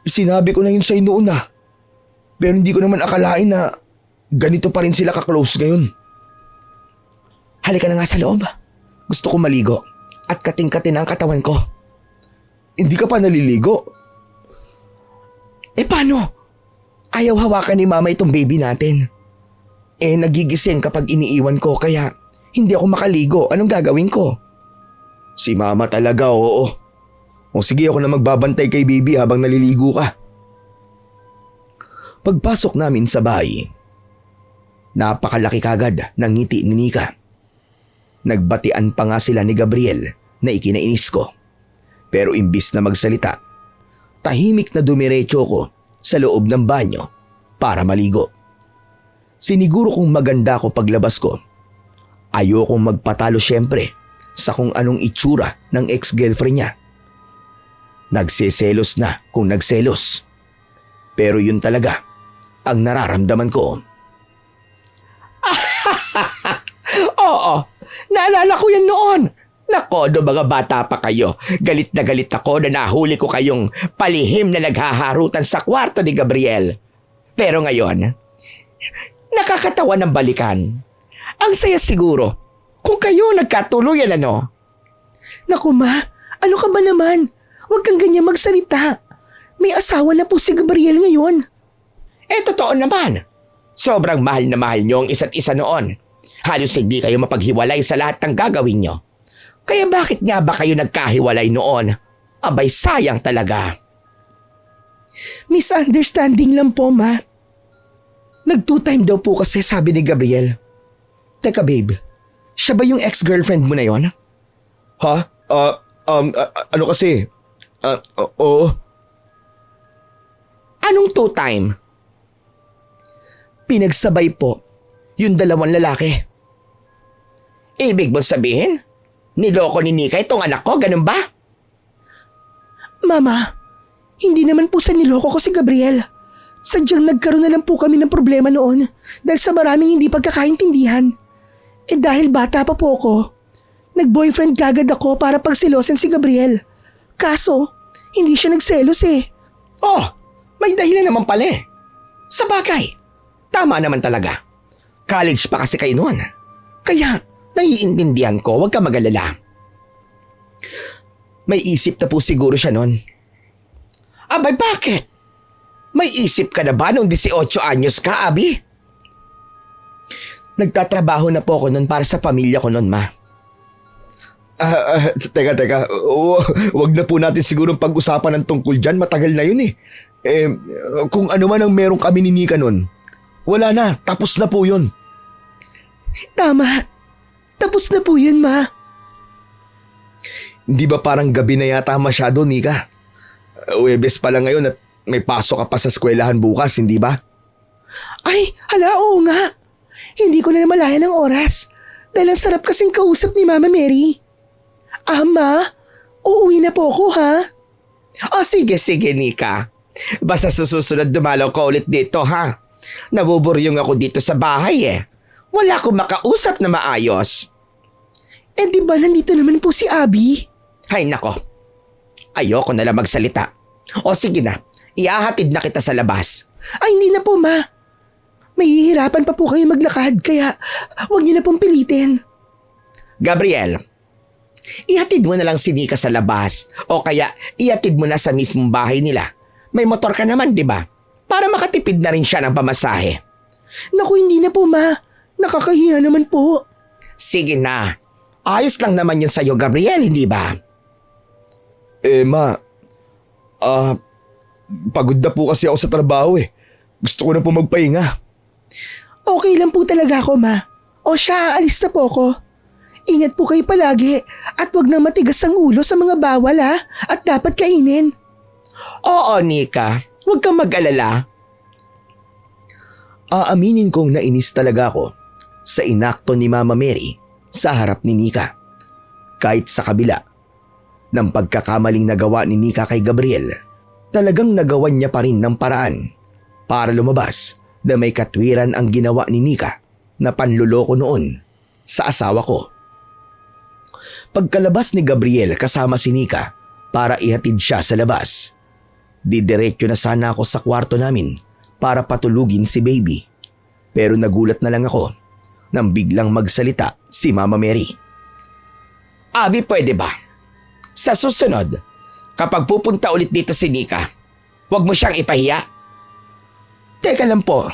Sinabi ko na yun sa'yo noon na. Pero hindi ko naman akalain na ganito pa rin sila ka-close ngayon. Halika na nga sa loob. Gusto ko maligo at kating-katin ang katawan ko. Hindi ka pa naliligo? Paano? Ayaw hawakan ni mama itong baby natin. Nagigising kapag iniiwan ko kaya hindi ako makaligo. Anong gagawin ko? Si mama talaga, oo. O sige, ako na magbabantay kay baby habang naliligo ka. Pagpasok namin sa bahay, napakalaki kagad ng ngiti ni Nika. Nagbatian pa nga sila ni Gabriel na ikinainis ko. Pero imbis na magsalita, tahimik na dumiretso ko sa loob ng banyo para maligo. Siniguro kong maganda ako paglabas ko. Ayokong magpatalo syempre sa kung anong itsura ng ex-girlfriend niya. Nagseselos na kung nagselos. Pero yun talaga ang nararamdaman ko. Oo, naalala ko yan noon. Nako, do mga bata pa kayo. Galit na galit ako na nahuli ko kayong palihim na naghaharutan sa kwarto ni Gabriel. Pero ngayon, nakakatawa ng balikan. Ang saya siguro kung kayo nagkatuluyan ano. Naku ma, ano ka ba naman? Huwag kang ganyan magsalita. May asawa na po si Gabriel ngayon. Totoo naman. Sobrang mahal na mahal niyo ang isa't isa noon. Halos hindi kayo mapaghiwalay sa lahat ng gagawin niyo. Kaya bakit nga ba kayo nagkahiwalay noon? Abay, sayang talaga. Misunderstanding lang po ma. Nag-two-time daw po kasi sabi ni Gabriel. Teka babe, siya ba yung ex-girlfriend mo na yon? Ha? Ano kasi? Oo. Anong two-time? Pinagsabay po, yung dalawang lalaki. Ibig mo sabihin, niloko ni Nika itong anak ko, ganun ba? Mama, hindi naman po sa niloko ko si Gabriel. Sadyang nagkaroon na lang po kami ng problema noon dahil sa maraming hindi pagkakaintindihan. Dahil bata pa po ako, nag-boyfriend kagad ako para pagsilosin si Gabriel. Kaso, hindi siya nagselos eh. Oh, may dahilan naman pala eh. Sa bagay, tama naman talaga. College pa kasi kayo noon. Kaya, naiintindihan ko, huwag ka mag-alala. May isip na po siguro siya noon. Abay, bakit? May isip ka na ba nung 18 anyos ka, Abi? Nagtatrabaho na po ako noon para sa pamilya ko noon, ma. Teka. Wag na po natin siguro pag-usapan ng tungkol dyan. Matagal na yun eh. Kung ano man ang meron kami ni Nika nun, wala na. Tapos na po yun. Tama. Tapos na po yun, ma. Hindi ba parang gabi na yata masyado, Nika? Huwebes pa lang ngayon at may pasok ka pa sa eskwelahan bukas, hindi ba? Ay, hala, oo nga. Hindi ko na namalayan ng oras dahil ang sarap kasing kausap ni Mama Mary. Ma, uuwi na po ako ha? O sige, Nika. Basta sa susunod dumalaw ko ulit dito ha. Nabuburyong ako dito sa bahay eh. Wala akong makausap na maayos. Di ba nandito naman po si Abby? Hay nako, ayoko na lang magsalita. O sige na, iahatid na kita sa labas. Ay, hindi na po ma. Mahihirapan pa po kayo maglakad kaya huwag niyo na pong pilitin. Gabriel, ihatid mo na lang si Nika sa labas o kaya ihatid mo na sa mismong bahay nila. May motor ka naman, di ba? Para makatipid na rin siya ng pamasahe. Naku, hindi na po ma. Nakakahiya naman po. Sige na. Ayos lang naman yun sa'yo, Gabriel, hindi ba? Ma, pagod na po kasi ako sa trabaho eh. Gusto ko na po magpahinga. Okay lang po talaga ako, ma. O siya, alis na po ako. Ingat po kayo palagi at wag nang matigas ang ulo sa mga bawal ha at dapat kainin. Oo, Nika. Huwag kang mag-alala. Aaminin kong nainis talaga ako sa inakto ni Mama Mary sa harap ni Nika. Kahit sa kabila ng pagkakamaling nagawa ni Nika kay Gabriel, talagang nagawan niya pa rin ng paraan para lumabas na may katwiran ang ginawa ni Nika na panluloko noon sa asawa ko. Pagkalabas ni Gabriel kasama si Nika para ihatid siya sa labas, didiretso na sana ako sa kwarto namin para patulugin si baby. Pero nagulat na lang ako nang biglang magsalita si Mama Mary. Abi, pwede ba? Sa susunod, kapag pupunta ulit dito si Nika, huwag mo siyang ipahiya. Teka lang po,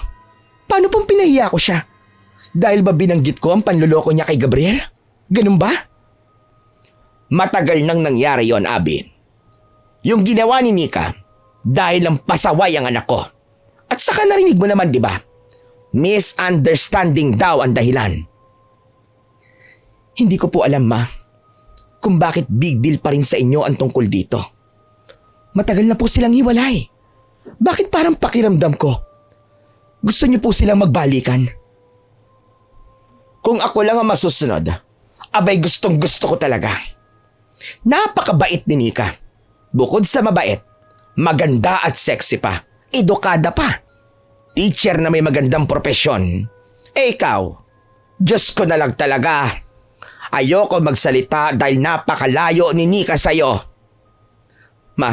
paano pong pinahiya ko siya? Dahil ba binanggit ko ang panluloko niya kay Gabriel? Ganun ba? Matagal nang nangyari yon, Abi. Yung ginawa ni Nika, dahil lang pasaway ang anak ko. At saka narinig mo naman, di ba? Misunderstanding daw ang dahilan. Hindi ko po alam, ma, kung bakit big deal pa rin sa inyo ang tungkol dito. Matagal na po silang hiwalay. Bakit parang pakiramdam ko? Gusto niyo po silang magbalikan? Kung ako lang ang masusunod, abay gustong gusto ko talaga. Napakabait ni Nika. Bukod sa mabait, maganda at sexy pa. Edukada pa. Teacher na may magandang propesyon. Ikaw, Diyos ko na lang talaga. Ayoko magsalita dahil napakalayo ni Nika sa'yo. Ma,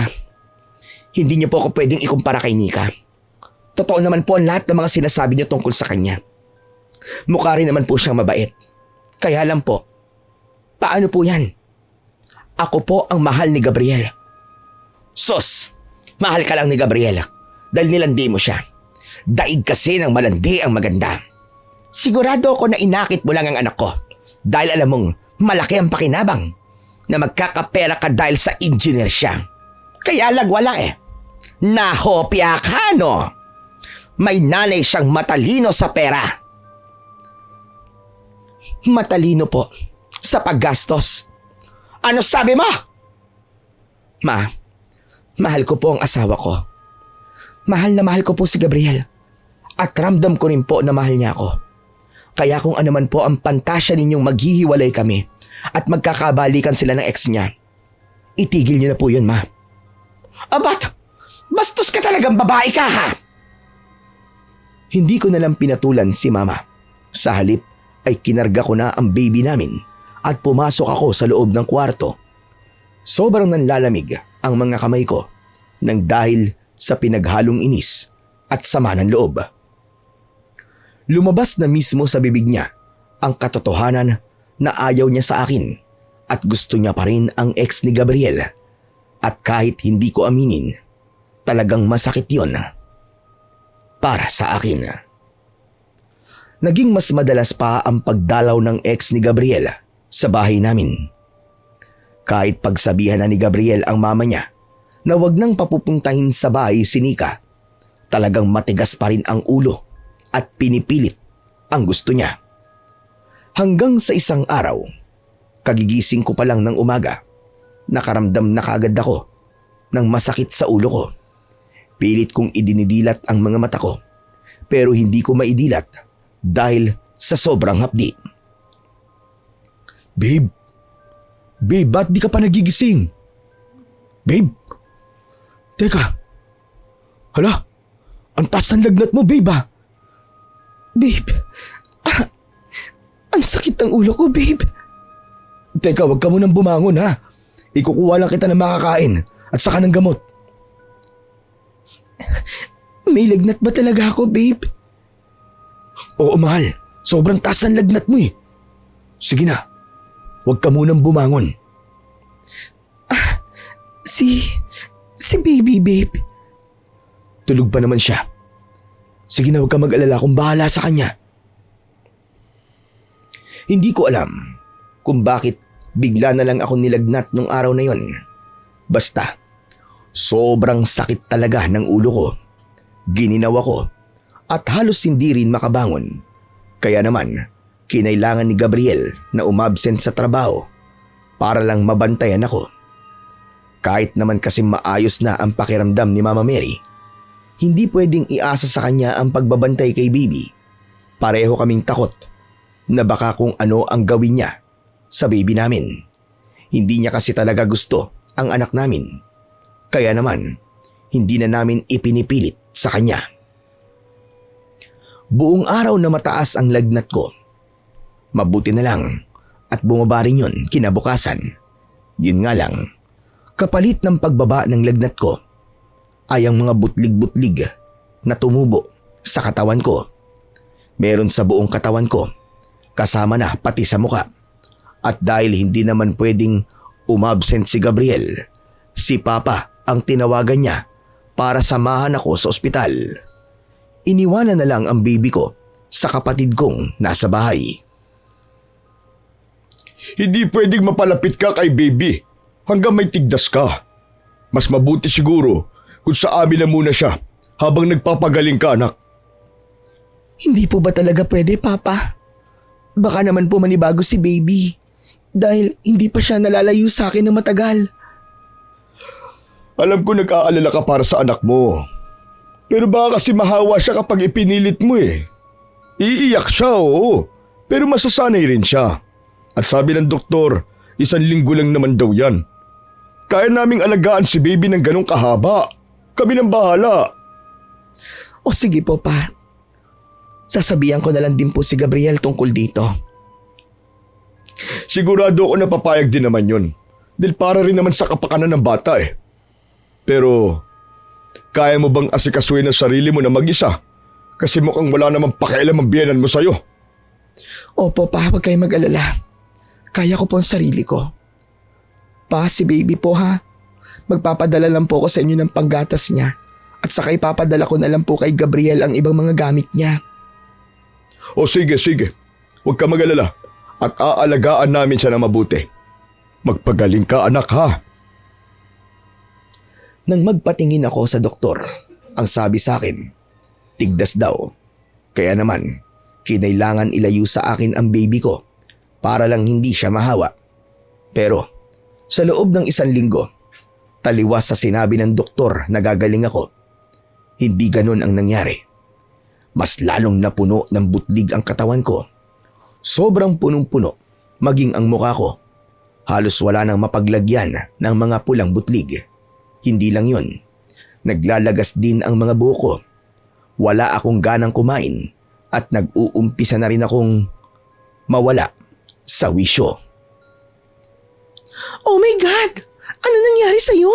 hindi niyo po ako pwedeng ikumpara kay Nika. Totoo naman po ang lahat ng mga sinasabi niyo tungkol sa kanya. Mukha rin naman po siyang mabait. Kaya lang po, paano po yan? Ako po ang mahal ni Gabriel. Sus, mahal ka lang ni Gabriel dahil nilandi mo siya. Daig kasi ng malandi ang maganda. Sigurado ako na inakit mo lang ang anak ko dahil alam mong malaki ang pakinabang na magkakapera ka dahil sa engineer siya. Kaya lang wala eh. Nahopya ka, no? May nanay siyang matalino sa pera. Matalino po sa paggastos. Ano sabi mo? Ma, mahal ko po ang asawa ko. Mahal na mahal ko po si Gabriel. At ramdam ko rin po na mahal niya ako. Kaya kung ano man po ang pantasya ninyong maghihiwalay kami at magkakabalikan sila ng ex niya, itigil niyo na po yun, ma. Abat, bastos ka talagang babae ka, ha? Hindi ko na lang pinatulan si mama. Sa halip ay kinarga ko na ang baby namin at pumasok ako sa loob ng kwarto. Sobrang nanlalamig ang mga kamay ko nang dahil sa pinaghalong inis at sama ng loob. Lumabas na mismo sa bibig niya ang katotohanan na ayaw niya sa akin at gusto niya pa rin ang ex ni Gabriel. At kahit hindi ko aminin, talagang masakit yon para sa akin. Naging mas madalas pa ang pagdalaw ng ex ni Gabriel sa bahay namin. Kahit pagsabihan na ni Gabriel ang mama niya na wag nang papupuntahin sa bahay si Nika, talagang matigas pa rin ang ulo at pinipilit ang gusto niya. Hanggang sa isang araw, kagigising ko pa lang ng umaga, nakaramdam na kaagad ako ng masakit sa ulo ko. Pilit kong idinidilat ang mga mata ko pero hindi ko maidilat dahil sa sobrang hapdi. Babe, ba't di ka pa nagigising? Babe, teka, hala, ang taas ng lagnat mo, babe, ah. Babe, ang sakit ng ulo ko, babe. Teka, wag ka munang bumangon, ha. Ikukuha lang kita ng makakain at saka ng gamot. May lagnat ba talaga ako, babe? Oo, mahal. Sobrang taas ng lagnat mo eh. Sige na, wag ka munang bumangon. Si baby, babe. Tulog pa naman siya. Sige na, wag ka mag-alala, kung bahala sa kanya. Hindi ko alam kung bakit bigla na lang ako nilagnat nung araw na yon. Basta, sobrang sakit talaga ng ulo ko. Gininaw ako at halos hindi rin makabangon. Kaya naman, kinailangan ni Gabriel na umabsent sa trabaho para lang mabantayan ako. Kahit naman kasi maayos na ang pakiramdam ni Mama Mary, hindi pwedeng iasa sa kanya ang pagbabantay kay baby. Pareho kaming takot na baka kung ano ang gawin niya sa baby namin. Hindi niya kasi talaga gusto ang anak namin. Kaya naman, hindi na namin ipinipilit sa kanya. Buong araw na mataas ang lagnat ko. Mabuti na lang at bumaba rin yun kinabukasan. Yun nga lang, kapalit ng pagbaba ng lagnat ko ay ang mga butlig-butlig na tumubo sa katawan ko. Meron sa buong katawan ko, kasama na pati sa muka. At dahil hindi naman pwedeng umabsent si Gabriel, si Papa ang tinawagan niya para samahan ako sa ospital. Iniwanan na lang ang baby ko sa kapatid kong nasa bahay. Hindi pwedeng mapalapit ka kay baby hanggang may tigdas ka. Mas mabuti siguro kung sa amin na muna siya habang nagpapagaling ka, anak. Hindi po ba talaga pwede, Papa? Baka naman po manibago si baby dahil hindi pa siya nalalayo sa akin ng matagal. Alam ko nag-aalala ka para sa anak mo. Pero baka kasi mahawa siya kapag ipinilit mo eh. Iiyak siya, oo. Pero masasanay rin siya. At sabi ng doktor, 1 linggo lang naman daw yan. Kaya naming alagaan si baby ng ganong kahaba. Kami nang bahala. O sige po pa. Sasabihan ko na lang din po si Gabriel tungkol dito. Sigurado ako na papayag din naman yun. Dahil para rin naman sa kapakanan ng bata eh. Pero, kaya mo bang asikasuhin ang sarili mo na mag-isa? Kasi mukhang wala namang pakialam ang biyenan mo sa'yo. Opo pa, huwag kayong mag-alala. Kaya ko po ang sarili ko. Pa, si baby po ha. Magpapadala lang po ako sa inyo ng panggatas niya. At saka ipapadala ko na lang po kay Gabriel ang ibang mga gamit niya. O sige. Huwag ka mag-alala. At aalagaan namin siya na mabuti. Magpagaling ka anak ha. Nang magpatingin ako sa doktor, ang sabi sa akin, tigdas daw. Kaya naman, kinailangan ilayo sa akin ang baby ko para lang hindi siya mahawa. Pero sa loob ng 1 linggo, taliwas sa sinabi ng doktor na gagaling ako, hindi ganun ang nangyari. Mas lalong napuno ng butlig ang katawan ko. Sobrang punong-puno, maging ang mukha ko. Halos wala nang mapaglagyan ng mga pulang butlig. Hindi lang yun, naglalagas din ang mga buhok ko. Wala akong ganang kumain at nag-uumpisa na rin akong mawala sa wisyo. Oh my God! Ano nangyari sa'yo?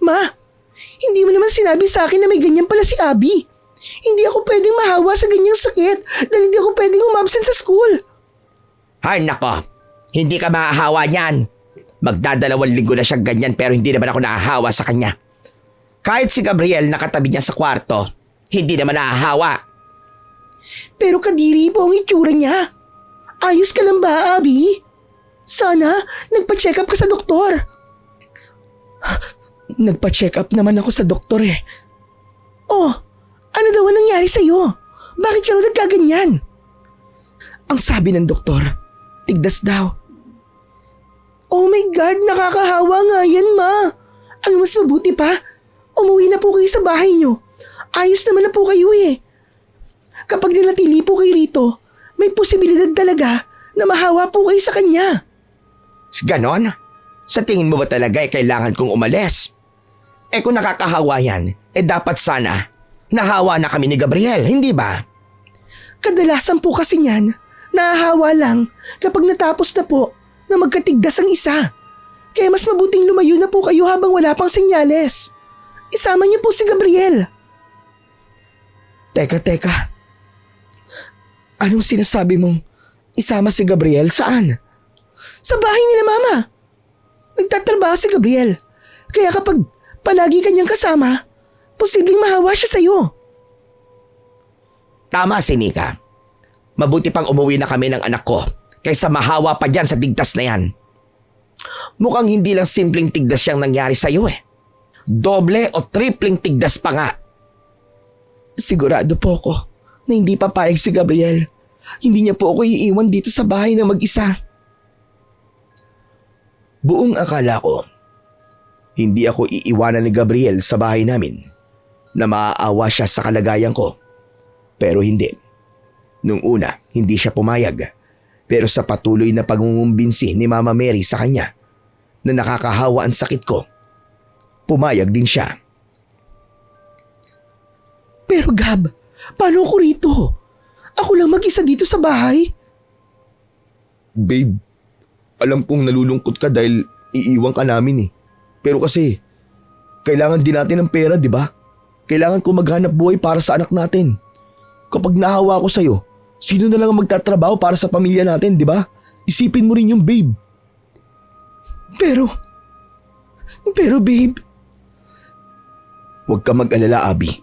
Ma, hindi mo naman sinabi sa akin na may ganyan pala si Abby. Hindi ako pwedeng mahawa sa ganyang sakit dahil hindi ako pwedeng umabsent sa school. Ay nako, hindi ka mahahawa niyan. Magdadalawang linggo na siya ganyan pero hindi naman ako nahahawa sa kanya. Kahit si Gabriel nakatabi niya sa kwarto, hindi naman nahahawa. Pero kadiri po ang itsura niya. Ayos ka lang ba, Abby? Sana nagpa-check up ka sa doktor. Nagpa-check up naman ako sa doktor eh. Oh, ano daw ang nangyari sa'yo? Bakit ka raw nagkaganyan? Ang sabi ng doktor, tigdas daw. Oh my God, nakakahawa nga yan, Ma. Ang mas mabuti pa, umuwi na po kayo sa bahay niyo. Ayos naman na po kayo eh. Kapag nanatili po kayo rito, may posibilidad talaga na mahawa po kayo sa kanya. Ganon? Sa tingin mo ba talaga kailangan kong umalis? Kung nakakahawa yan, dapat sana nahawa na kami ni Gabriel, hindi ba? Kadalasan po kasi niyan, nahahawa lang kapag natapos na po na magkatigdas ang isa. Kaya mas mabuting lumayo na po kayo habang wala pang senyales. Isama niyo po si Gabriel. Teka. Anong sinasabi mong isama si Gabriel saan? Sa bahay nila Mama. Nagtatrabaho si Gabriel. Kaya kapag palagi kanyang kasama, posibleng mahawa siya sa'yo. Tama si Nika. Mabuti pang umuwi na kami ng anak ko kaysa mahawa pa dyan sa tigdas na yan. Mukhang hindi lang simpleng tigdas siyang nangyari sa'yo eh. Doble o tripling tigdas pa nga. Sigurado po ako na hindi papayag si Gabriel. Hindi niya po ako iiwan dito sa bahay na mag-isa. Buong akala ko, hindi ako iiwanan ni Gabriel sa bahay namin na maaawa siya sa kalagayan ko. Pero hindi. Nung una, hindi siya pumayag. Pero sa patuloy na pangungumbinsi ni Mama Mary sa kanya na nakakahawa ang sakit ko, pumayag din siya. Pero Gab, paano ako rito? Ako lang mag-isa dito sa bahay? Babe, alam kong nalulungkot ka dahil iiwan ka namin eh. Pero kasi, kailangan din natin ng pera, di ba? Kailangan ko maghanap buhay para sa anak natin. Kapag nahawa ko sa'yo, sino na lang ang magtatrabaho para sa pamilya natin, di ba? Isipin mo rin yung babe. Pero babe, Huwag ka mag-alala, Abby.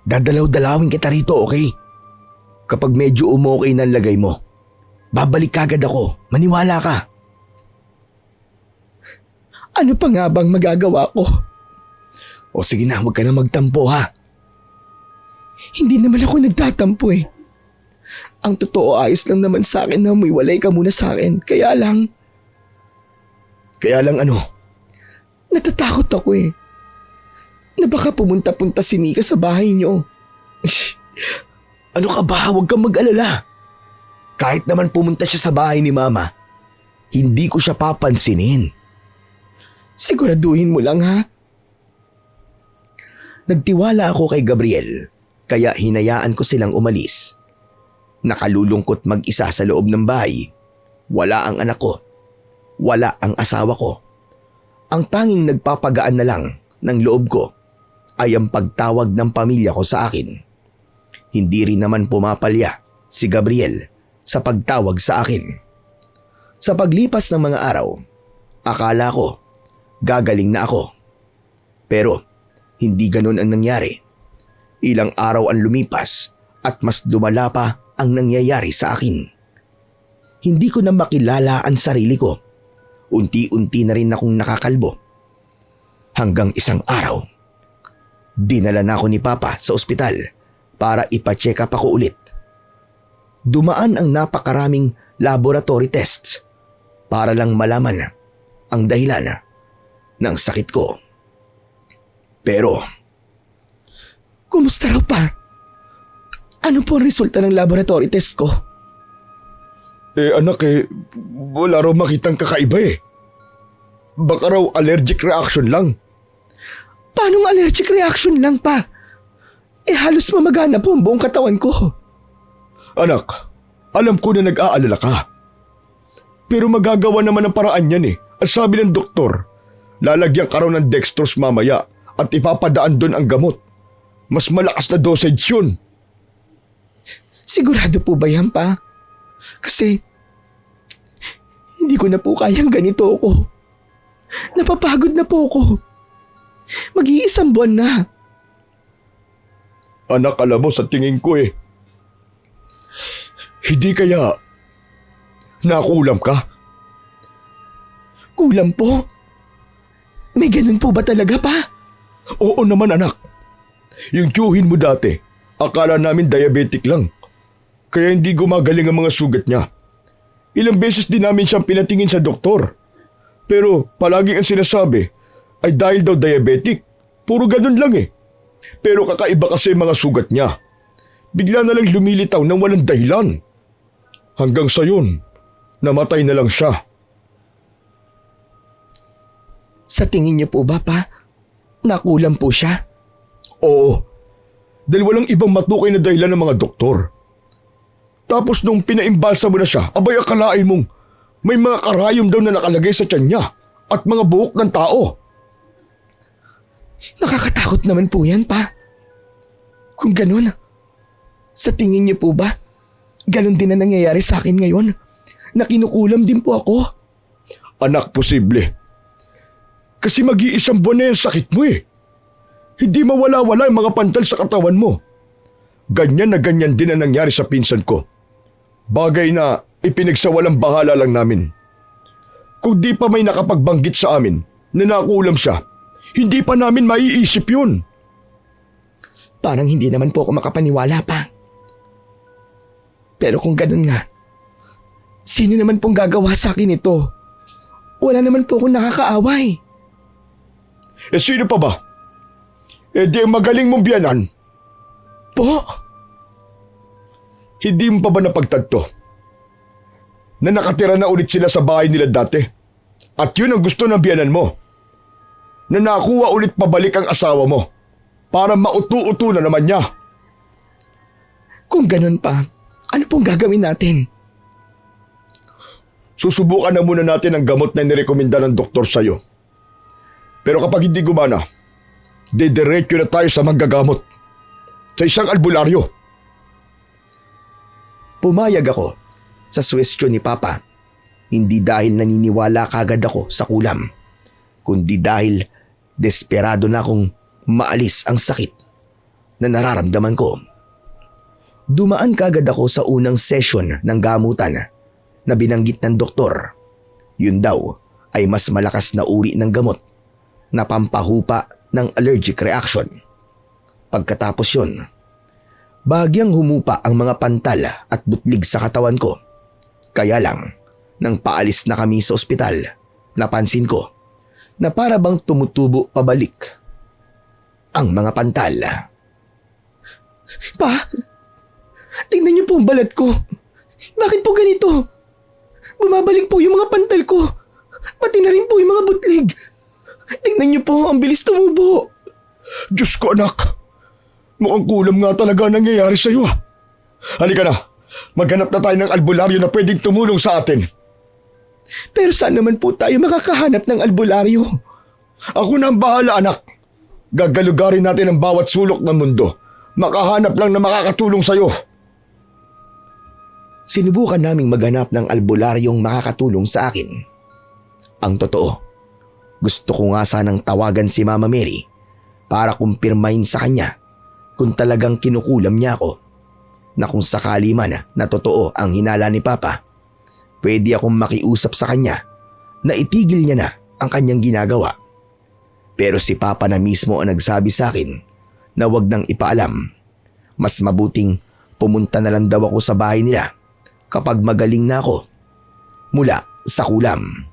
Dadalaw-dalawin kita rito, okay? Kapag medyo umokay na ang lagay mo, babalik kagad ako. Maniwala ka. ano pa nga bang magagawa ko? O sige na, huwag ka na magtampo ha. Hindi naman ako nagtatampo eh. Ang totoo ayos lang naman sa akin na umiwalay ka muna sa akin. Kaya lang Kaya lang ano? Natatakot ako eh. na baka pumunta-punta si Nika sa bahay niyo. Ano ka ba? Huwag kang mag-alala. Kahit naman pumunta siya sa bahay ni Mama, hindi ko siya papansinin. Siguraduhin mo lang ha. Nagtiwala ako kay Gabriel, kaya hinayaan ko silang umalis. Nakalulungkot mag-isa sa loob ng bahay. Wala ang anak ko. Wala ang asawa ko. Ang tanging nagpapagaan na lang ng loob ko ay ang pagtawag ng pamilya ko sa akin. Hindi rin naman pumapalya si Gabriel sa pagtawag sa akin. Sa paglipas ng mga araw, akala ko gagaling na ako. Pero hindi ganun ang nangyari. Ilang araw ang lumipas at mas lumala pa ang nangyayari sa akin. Hindi ko na makilala ang sarili ko. Unti-unti na rin akong nakakalbo. Hanggang isang araw, dinala na ako ni Papa sa ospital para ipa-check up ako ulit. Dumaan ang napakaraming laboratory tests para lang malaman ang dahilan ng sakit ko. Pero, Kumusta raw pa? Ano po ang resulta ng laboratory test ko? Anak wala raw makitang kakaiba eh. Baka raw allergic reaction lang. Paanong allergic reaction lang pa? Halos mamagana po ang buong katawan ko. Anak, alam ko na nag-aalala ka. Pero magagawa naman ang paraan yan eh. At sabi ng doktor, lalagyan ka raw ng dextrose mamaya at ipapadaan doon ang gamot. Mas malakas na dosage yun. Sigurado po ba yan pa? Kasi hindi ko na po kayang ganito ako. Napapagod na po ako. Mag-iisang buwan na. Anak, alam mo sa tingin ko eh. Hindi kaya nakulam ka? Kulang po? May ganun po ba talaga pa? Oo naman anak. Yung tiyuhin mo dati, akala namin diabetic lang. Kaya hindi gumagaling ang mga sugat niya. Ilang beses din namin siyang pinatingin sa doktor. Pero palagi ang sinasabi ay dahil daw diabetic. Puro ganun lang eh. Pero kakaiba kasi mga sugat niya. Bigla na lang lumilitaw ng walang dahilan. Hanggang sa yun, namatay na lang siya. Sa tingin niyo po ba pa? Nakulang po siya? Oo. Dahil walang ibang matukoy na dahilan ng mga doktor. Tapos nung pinaimbalsa mo na siya, abay akalain mong may mga karayom daw na nakalagay sa tiyan niya at mga buhok ng tao. Nakakatakot naman po yan pa. Kung ganun, sa tingin niyo po ba, ganun din na nangyayari sa akin ngayon? Na kinukulam din po ako? Anak, posible. Kasi mag-iisang buwan na yung sakit mo eh. Hindi mawala-wala yung mga pantal sa katawan mo. Ganyan na ganyan din ang nangyari sa pinsan ko. Bagay na ipinagsawalang bahala lang namin. Kung di pa may nakapagbanggit sa amin na nakulam siya, hindi pa namin maiisip yun. Parang hindi naman po ako makapaniwala pa. Pero kung ganun nga, sino naman pong gagawa sa akin ito? Wala naman po akong nakakaaway. Sino pa ba? Di ang magaling mong biyanan. Po? Hindi mo pa ba napagtagto na nakatira na ulit sila sa bahay nila dati? At yun ang gusto ng biyanan mo. Na nakuha ulit pabalik ang asawa mo para mautu-utu na naman niya. Kung ganun pa, ano pong gagawin natin? Susubukan na muna natin ang gamot na nirekomenda ng doktor sa'yo. Pero kapag hindi gumana, didiretso na tayo sa manggagamot. Sa isang albularyo. Pumayag ako sa suwestyon ni Papa. Hindi dahil naniniwala kagad ako sa kulam, kundi dahil desperado na akong maalis ang sakit na nararamdaman ko. Dumaan kagad ako sa unang session ng gamutan na binanggit ng doktor. Yun daw ay mas malakas na uri ng gamot na pampahupa ng allergic reaction. Pagkatapos yun, bahagyang humupa ang mga pantal at butlig sa katawan ko. Kaya lang, nang paalis na kami sa ospital, napansin ko na para bang tumutubo pabalik. ang mga pantal. Pa, tingnan niyo po ang balat ko. Bakit po ganito? Bumabalik po yung mga pantal ko. Pati na rin po yung mga butlig. Tingnan niyo po, ang bilis tumubo. Diyos ko anak, mukhang kulam nga talaga ang nangyayari sa'yo ah. Halika na, maghanap na tayo ng albularyo na pwedeng tumulong sa atin. Pero saan naman po tayo makakahanap ng albularyo? Ako na ang bahala anak. Gagalugarin natin ang bawat sulok ng mundo. Makahanap lang na makakatulong sa'yo. Sinubukan naming maghanap ng albularyong makakatulong sa akin. Ang totoo, gusto ko nga sanang tawagan si Mama Mary para kumpirmahin sa kanya kung talagang kinukulam niya ako, na kung sakali man na totoo ang hinala ni Papa, pwede akong makiusap sa kanya na itigil niya na ang kanyang ginagawa. Pero si Papa na mismo ang nagsabi sa akin na wag nang ipaalam. Mas mabuting pumunta na lang daw ako sa bahay nila kapag magaling na ako mula sa kulam.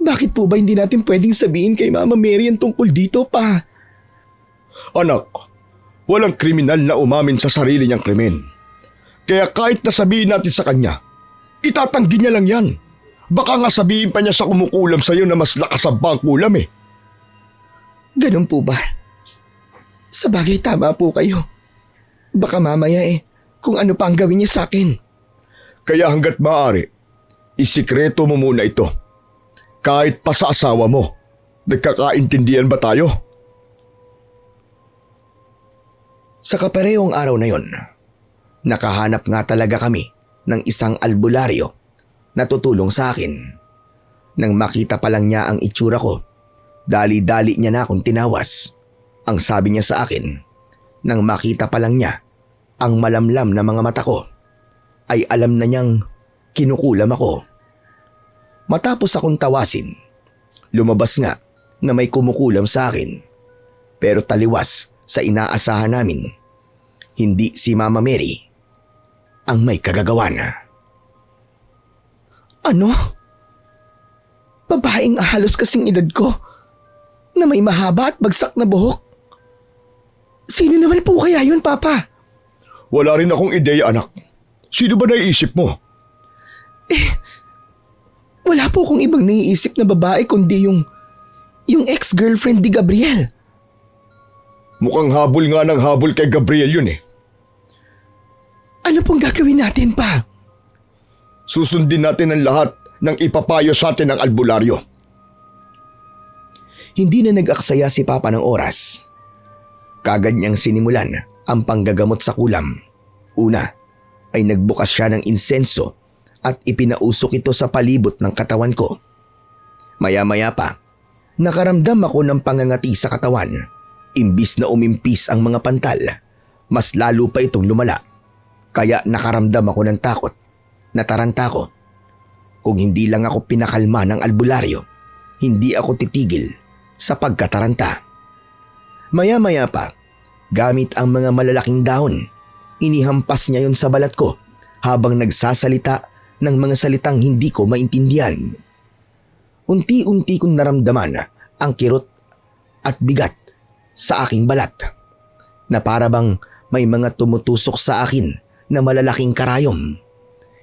Bakit po ba hindi natin pwedeng sabihin kay Mama Mary ang tungkol dito, Pa? Anak, walang kriminal na umamin sa sarili niyang krimen. Kaya kahit nasabihin natin sa kanya, itatanggi niya lang yan. Baka nga sabihin pa niya sa kumukulam sa'yo na mas lakas ang kulam eh. Ganun po ba? Sa bagay, tama po kayo. Baka mamaya kung ano pa ang gawin niya sa akin. Kaya hanggat maaari, isikreto mo muna ito. Kahit pa sa asawa mo, nagkakaintindihan ba tayo? Sa kaparehong araw na yon, nakahanap nga talaga kami ng isang albularyo na tutulong sa akin. Nang makita pa lang niya ang itsura ko, dali-dali niya na akong tinawas. Ang sabi niya sa akin, nang makita pa lang niya ang malamlam na mga mata ko, ay alam na niyang kinukulam ako. Matapos akong tawasin, lumabas nga na may kumukulam sa akin. Pero taliwas sa inaasahan namin, hindi si Mama Mary ang may kagagawa na. Ano? Babaeng halos kasing edad ko na may mahaba at bagsak na buhok? Sino naman po kaya yun, Papa? Wala rin akong ideya anak. Sino ba naiisip mo? Wala po akong ibang naiisip na babae kundi yung ex-girlfriend ni Gabriel. Mukhang habol nga ng habol kay Gabriel yun eh. Ano pong gagawin natin, Pa? Susundin natin ang lahat ng ipapayo sa atin ng albularyo. Hindi na nag-aksaya si Papa ng oras. Kagad niyang sinimulan ang panggagamot sa kulam. Una ay nagbukas siya ng insenso at ipinausok ito sa palibot ng katawan ko. Maya-maya pa, nakaramdam ako ng pangangati sa katawan. Imbis na umimpis ang mga pantal, mas lalo pa itong lumala. Kaya nakaramdam ako ng takot. Nataranta ko. Kung hindi lang ako pinakalma ng albularyo, hindi ako titigil sa pagkataranta. Maya-maya pa, gamit ang mga malalaking dahon, inihampas niya yon sa balat ko habang nagsasalita ng mga salitang hindi ko maintindihan. Unti-unti kong naramdaman ang kirot at bigat sa aking balat, na para bang may mga tumutusok sa akin na malalaking karayom.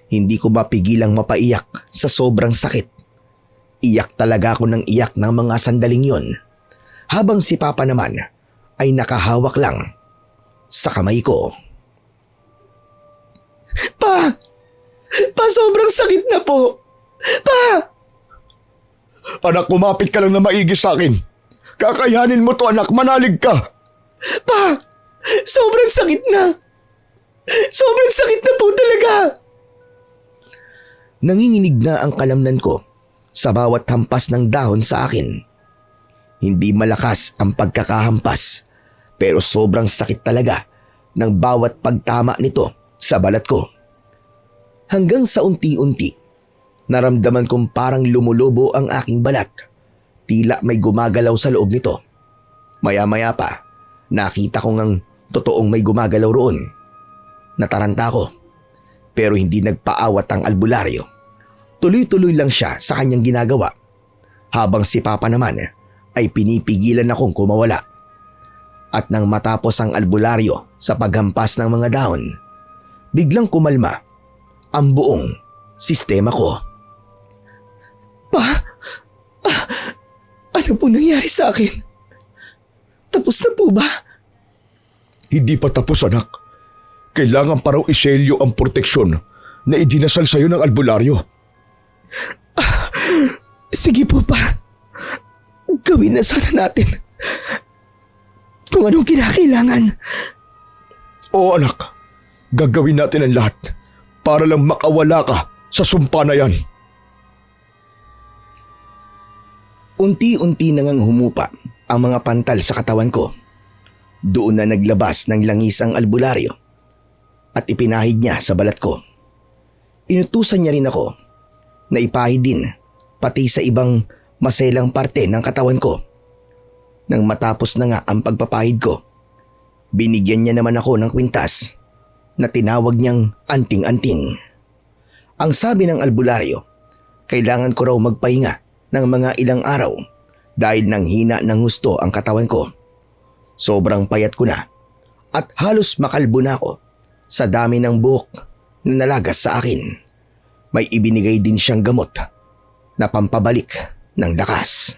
Hindi ko mapigilang mapaiyak sa sobrang sakit. Iyak talaga ako ng iyak ng mga sandaling yon, habang si Papa naman ay nakahawak lang sa kamay ko. Pa! Pa, sobrang sakit na po! Pa! Anak, kumapit ka lang na maigi sa akin. Kakayanin mo to anak, manalig ka. Pa! Sobrang sakit na! Sobrang sakit na po talaga! Nanginginig na ang kalamnan ko sa bawat hampas ng dahon sa akin. Hindi malakas ang pagkakahampas, pero sobrang sakit talaga ng bawat pagtama nito sa balat ko. Hanggang sa unti-unti, naramdaman kong parang lumulubo ang aking balat. Tila may gumagalaw sa loob nito. Maya-maya pa, nakita ko ngang totoong may gumagalaw roon. Nataranta ko, pero hindi nagpaawat ang albularyo. Tuloy-tuloy lang siya sa kanyang ginagawa, habang si Papa naman ay pinipigilan akong kumawala. At nang matapos ang albularyo sa paghampas ng mga dahon, biglang kumalma ang buong sistema ko. Pa? Ano po nangyari sa akin? Tapos na po ba? Hindi pa tapos, anak. Kailangan pa raw iselyo ang proteksyon na idinasal sa'yo ng albularyo. Sige po pa. Gawin na sana natin kung anong kinakailangan. Oo, anak. Gagawin natin ang lahat para lang makawala ka sa sumpa na yan. Unti-unti nang humupa ang mga pantal sa katawan ko. Doon na naglabas ng langis ang albularyo at ipinahid niya sa balat ko. Inutusan niya rin ako na ipahid din pati sa ibang maselang parte ng katawan ko. Nang matapos na nga ang pagpapahid ko, binigyan niya naman ako ng kwintas na tinawag niyang anting-anting. Ang sabi ng albularyo, kailangan ko raw magpahinga ng mga ilang araw dahil nang hina ng husto ang katawan ko. Sobrang payat ko na at halos makalbo na ako sa dami ng buhok na nalagas sa akin. May ibinigay din siyang gamot na pampabalik ng lakas.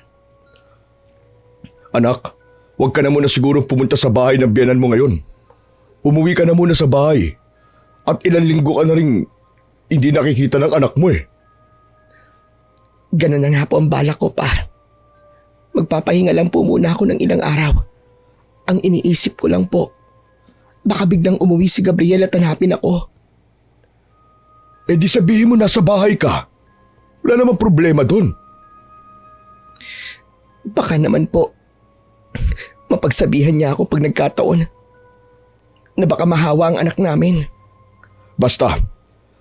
Anak, huwag ka na muna siguro pumunta sa bahay ng biyanan mo ngayon. Umuwi ka na muna sa bahay. At ilang linggo ka na rin hindi nakikita ng anak mo eh. Ganun na nga po ang balak ko pa. Magpapahinga lang po muna ako ng ilang araw. Ang iniisip ko lang po, baka biglang umuwi si Gabriel at hanapin ako. Eh di sabihin mo nasa bahay ka. Wala namang problema doon. Baka naman po, mapagsabihan niya ako pag nagkataon na baka mahawa ang anak namin. Basta,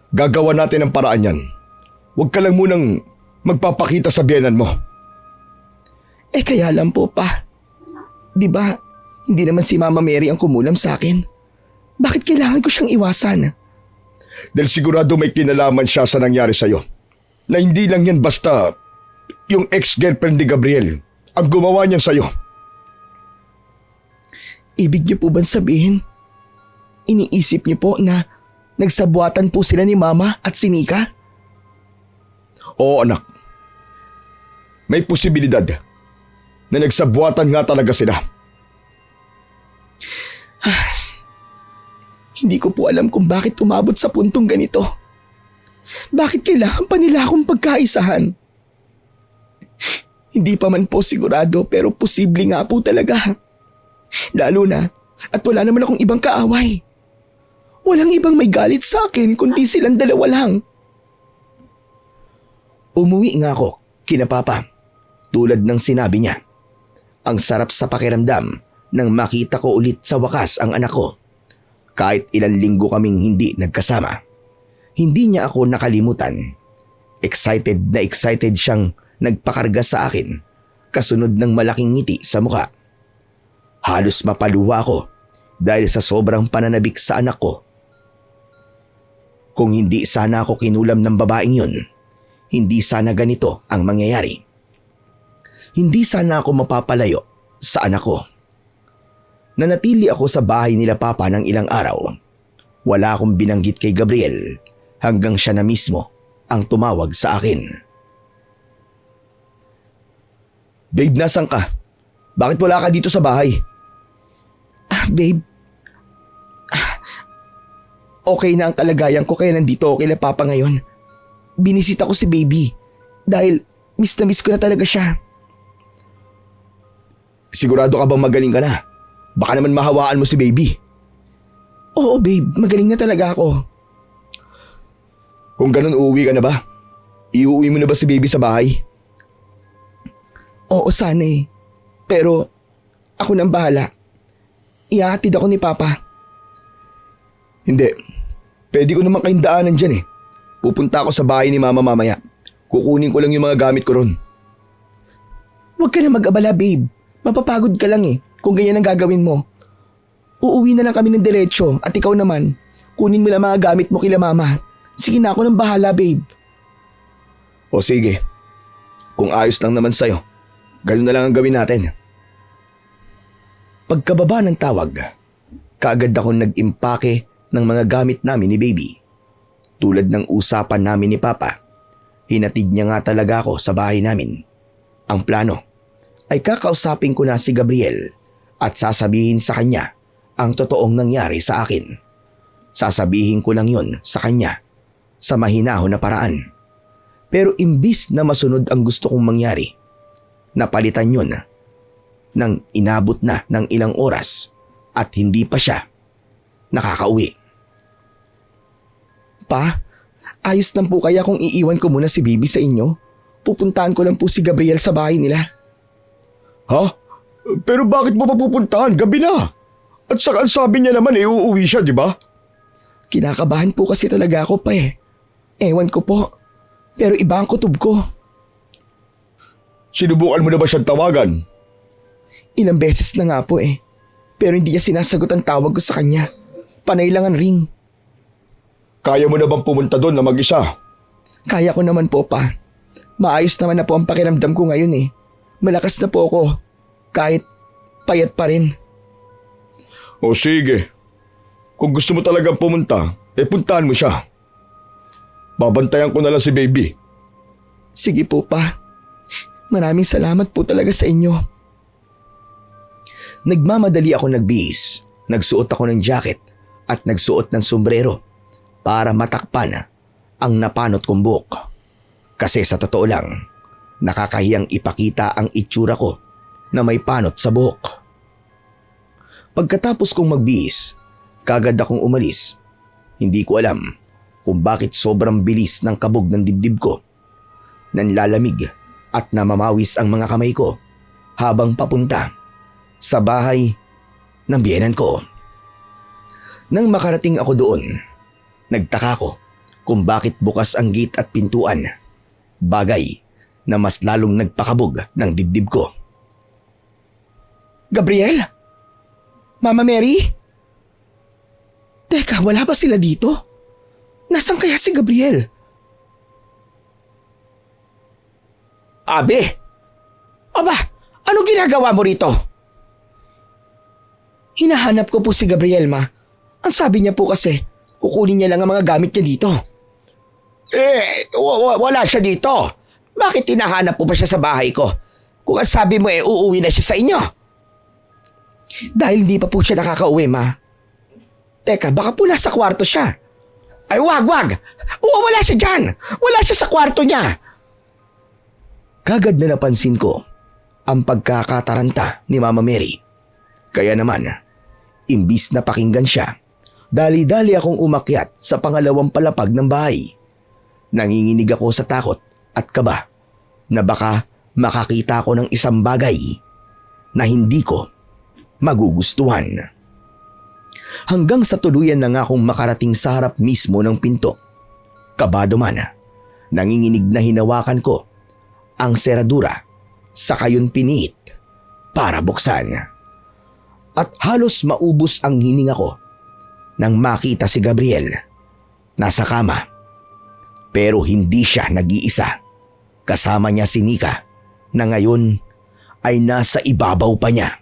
gagawa natin ang paraan yan. Huwag ka lang munang magpapakita sa biyanan mo. Eh kaya lang po pa. Di ba, hindi naman si Mama Mary ang kumulam sa akin. Bakit kailangan ko siyang iwasan? Dahil sigurado may kinalaman siya sa nangyari sa'yo. Na hindi lang yan basta yung ex-girlfriend ni Gabriel ang gumawa niyan sa'yo. Ibig niyo po ba sabihin, iniisip niyo po na nagsabuatan po sila ni Mama at si Nika? Oo, anak. May posibilidad na nagsabuatan nga talaga sila. Hindi ko po alam kung bakit umabot sa puntong ganito. Bakit kailangan pa nila akong pagkaisahan? Hindi pa man po sigurado pero posible nga po talaga. Lalo na at wala naman akong ibang kaaway. Walang ibang may galit sa akin kundi silang dalawa lang. Umuwi nga ako kina Papa tulad ng sinabi niya. Ang sarap sa pakiramdam nang makita ko ulit sa wakas ang anak ko. Kahit ilang linggo kaming hindi nagkasama. Hindi niya ako nakalimutan. Excited na excited siyang nagpakarga sa akin kasunod ng malaking ngiti sa mukha. Halos mapaluwa ako dahil sa sobrang pananabik sa anak ko. Kung hindi sana ako kinulam ng babaeng yun, hindi sana ganito ang mangyayari. Hindi sana ako mapapalayo sa anak ko. Nanatili ako sa bahay nila Papa ng ilang araw. Wala akong binanggit kay Gabriel hanggang siya na mismo ang tumawag sa akin. Babe, nasan ka? Bakit wala ka dito sa bahay? Babe, okay na ang kalagayan ko kaya nandito ako kila Papa ngayon. Binisita ko si baby dahil miss na miss ko na talaga siya. Sigurado ka bang magaling ka na? Baka naman mahawaan mo si baby. Oo babe, magaling na talaga ako. Kung ganun, uuwi ka na ba? Iuwi mo na ba si baby sa bahay? Oo sana eh. Pero ako nang bahala. Ihahatid ako ni Papa. Hindi. Pwede ko naman kayong daanan dyan eh. Pupunta ako sa bahay ni Mama mamaya. Kukunin ko lang yung mga gamit ko ron. Huwag ka na mag-abala babe. Mapapagod ka lang eh kung ganyan ang gagawin mo. Uuwi na lang kami ng diretsyo at ikaw naman, kunin mo lang mga gamit mo kila Mama. Sige na, ako nang bahala babe. O sige. Kung ayos lang naman sa'yo, Ganun na lang ang gawin natin. Pagkababa ng tawag, kaagad akong nag-impake ng mga gamit namin ni Baby. Tulad ng usapan namin ni Papa, hinatid niya nga talaga ako sa bahay namin. Ang plano ay kakausapin ko na si Gabriel at sasabihin sa kanya ang totoong nangyari sa akin. Sasabihin ko lang yon sa kanya sa mahinahon na paraan. Pero imbis na masunod ang gusto kong mangyari, napalitan yon nang inabot na ng ilang oras at hindi pa siya nakakauwi. Pa, ayos lang po kaya kung iiwan ko muna si Baby sa inyo? Pupuntahan ko lang po si Gabriel sa bahay nila. Ha? Pero bakit mo pa pupuntahan? Gabi na. At saka ang sabi niya naman uuwi siya, di ba? Kinakabahan po kasi talaga ako pa eh. Ewan ko po. Pero iba ang kutob ko. Sinubukan mo na ba siyang tawagan? Ilang beses na nga po eh. Pero hindi niya sinasagot ang tawag ko sa kanya. Panay lang ang ring. Kaya mo na bang pumunta doon na mag-isa? Kaya ko naman po pa. Maayos naman na po ang pakiramdam ko ngayon eh. Malakas na po ako. Kahit payat pa rin. O sige. Kung gusto mo talagang pumunta, puntahan mo siya. Babantayan ko na lang si Baby. Sige po pa. Maraming salamat po talaga sa inyo. Nagmamadali ako nagbihis. Nagsuot ako ng jacket at nagsuot ng sombrero para matakpan ang napanot kong buhok. Kasi sa totoo lang, nakakahiyang ipakita ang itsura ko na may panot sa buhok. Pagkatapos kong magbihis, kagad akong umalis. Hindi ko alam kung bakit sobrang bilis ng kabog ng dibdib ko. Nanlalamig at namamawis ang mga kamay ko habang papunta sa bahay ng biyenan ko. Nang makarating ako doon, nagtaka ko kung bakit bukas ang gate at pintuan. Bagay na mas lalong nagpakabog ng dibdib ko. Gabriel? Mama Mary? Teka, wala ba sila dito? Nasaan kaya si Gabriel? Abe! Aba, anong ginagawa mo rito? Hinahanap ko po si Gabriel, ma. Ang sabi niya po kasi, kukunin niya lang ang mga gamit niya dito. Wala siya dito. Bakit hinahanap mo pa siya sa bahay ko? Kung ang sabi mo uuwi na siya sa inyo. Dahil hindi pa po siya nakakauwi, ma. Teka, baka po nasa kwarto siya. Ay, wag! Wala siya dyan! Wala siya sa kwarto niya! Kagad na napansin ko ang pagkakataranta ni Mama Mary. Kaya naman, imbis na pakinggan siya, dali-dali akong umakyat sa pangalawang palapag ng bahay. Nanginginig ako sa takot at kaba na baka makakita ko ng isang bagay na hindi ko magugustuhan. Hanggang sa tuluyan na nga akong makarating sa harap mismo ng pinto. Kabado man, nanginginig na hinawakan ko ang seradura sa kayon piniit para buksan. At halos maubos ang hininga ko nang makita si Gabriel nasa kama. Pero hindi siya nag-iisa. Kasama niya si Nika na ngayon ay nasa ibabaw pa niya.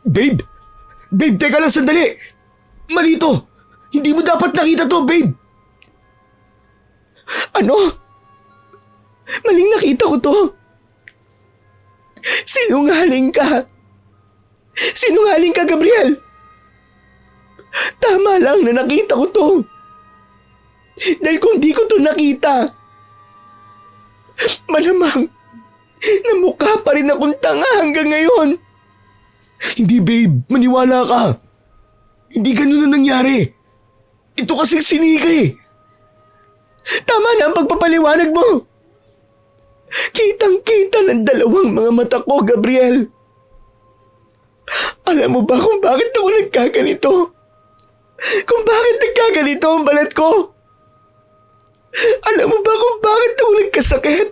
Babe! Babe, teka lang sandali! Mali to! Hindi mo dapat nakita to, babe! Ano? Maling nakita ko to. Sinungaling ka. Sinungaling ka, Gabriel. Tama lang na nakita ko to. Dahil kung di ko to nakita, malamang namukha pa rin akong tanga hanggang ngayon. Hindi, babe. Maniwala ka. Hindi ganun na nangyari. Ito kasing sinika eh. Tama na ang pagpapaliwanag mo. Kitang-kita ng dalawang mga mata ko, Gabriel. Alam mo ba kung bakit ako nagkaganito? Kung bakit nagkaganito ang balat ko? Alam mo ba kung bakit ako nagkasakit?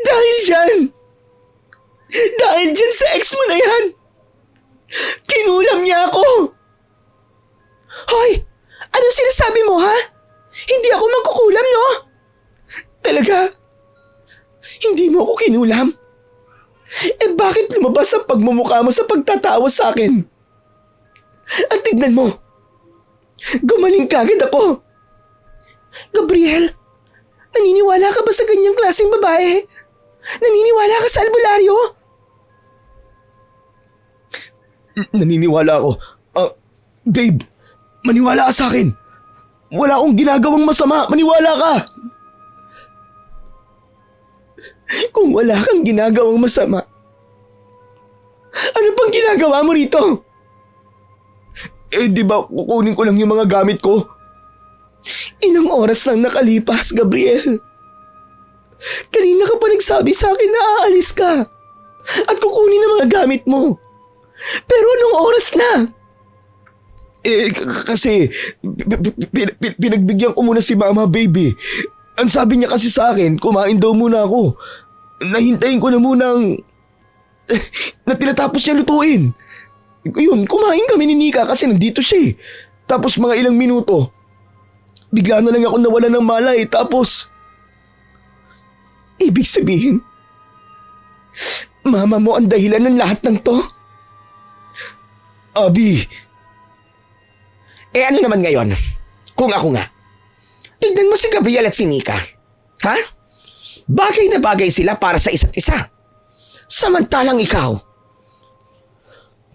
Dahil dyan. Dahil dyan sa ex mo na yan. Kinulam niya ako. Hoy! Anong sinasabi mo, ha? Hindi ako magkukulam, no? Talaga? Hindi mo ako kinulam. Eh bakit lumabas ang pagmumukha mo sa pagtatawa sa akin? At tignan mo, gumaling kagad ako. Gabriel, naniniwala ka ba sa ganyang klaseng babae? Naniniwala ka sa albularyo? Naniniwala ako. Babe, maniwala ka sa akin. Wala akong ginagawang masama. Maniwala ka. Kung wala kang ginagawang masama, ano pang ginagawa mo rito? Eh di ba kukunin ko lang yung mga gamit ko? Ilang oras lang nakalipas, Gabriel. Kanina ka pa nagsabi sa akin na aalis ka at kukunin ang mga gamit mo. Pero anong oras na? Kasi pinagbigyan ko muna si Mama, baby. Ang sabi niya kasi sa akin, kumain daw muna ako. Nahintayin ko na munang na tinatapos niya lutuin. Yun, kumain kami ni Nika kasi nandito siya eh. Tapos mga ilang minuto, bigla na lang ako nawala ng malay. Tapos, Ibig sabihin, mama mo ang dahilan ng lahat ng to? Abi, Eh ano naman ngayon? Kung ako nga. Tignan mo si Gabriel at si Nika. Ha? Bagay na bagay sila para sa isa't isa. Samantalang ikaw,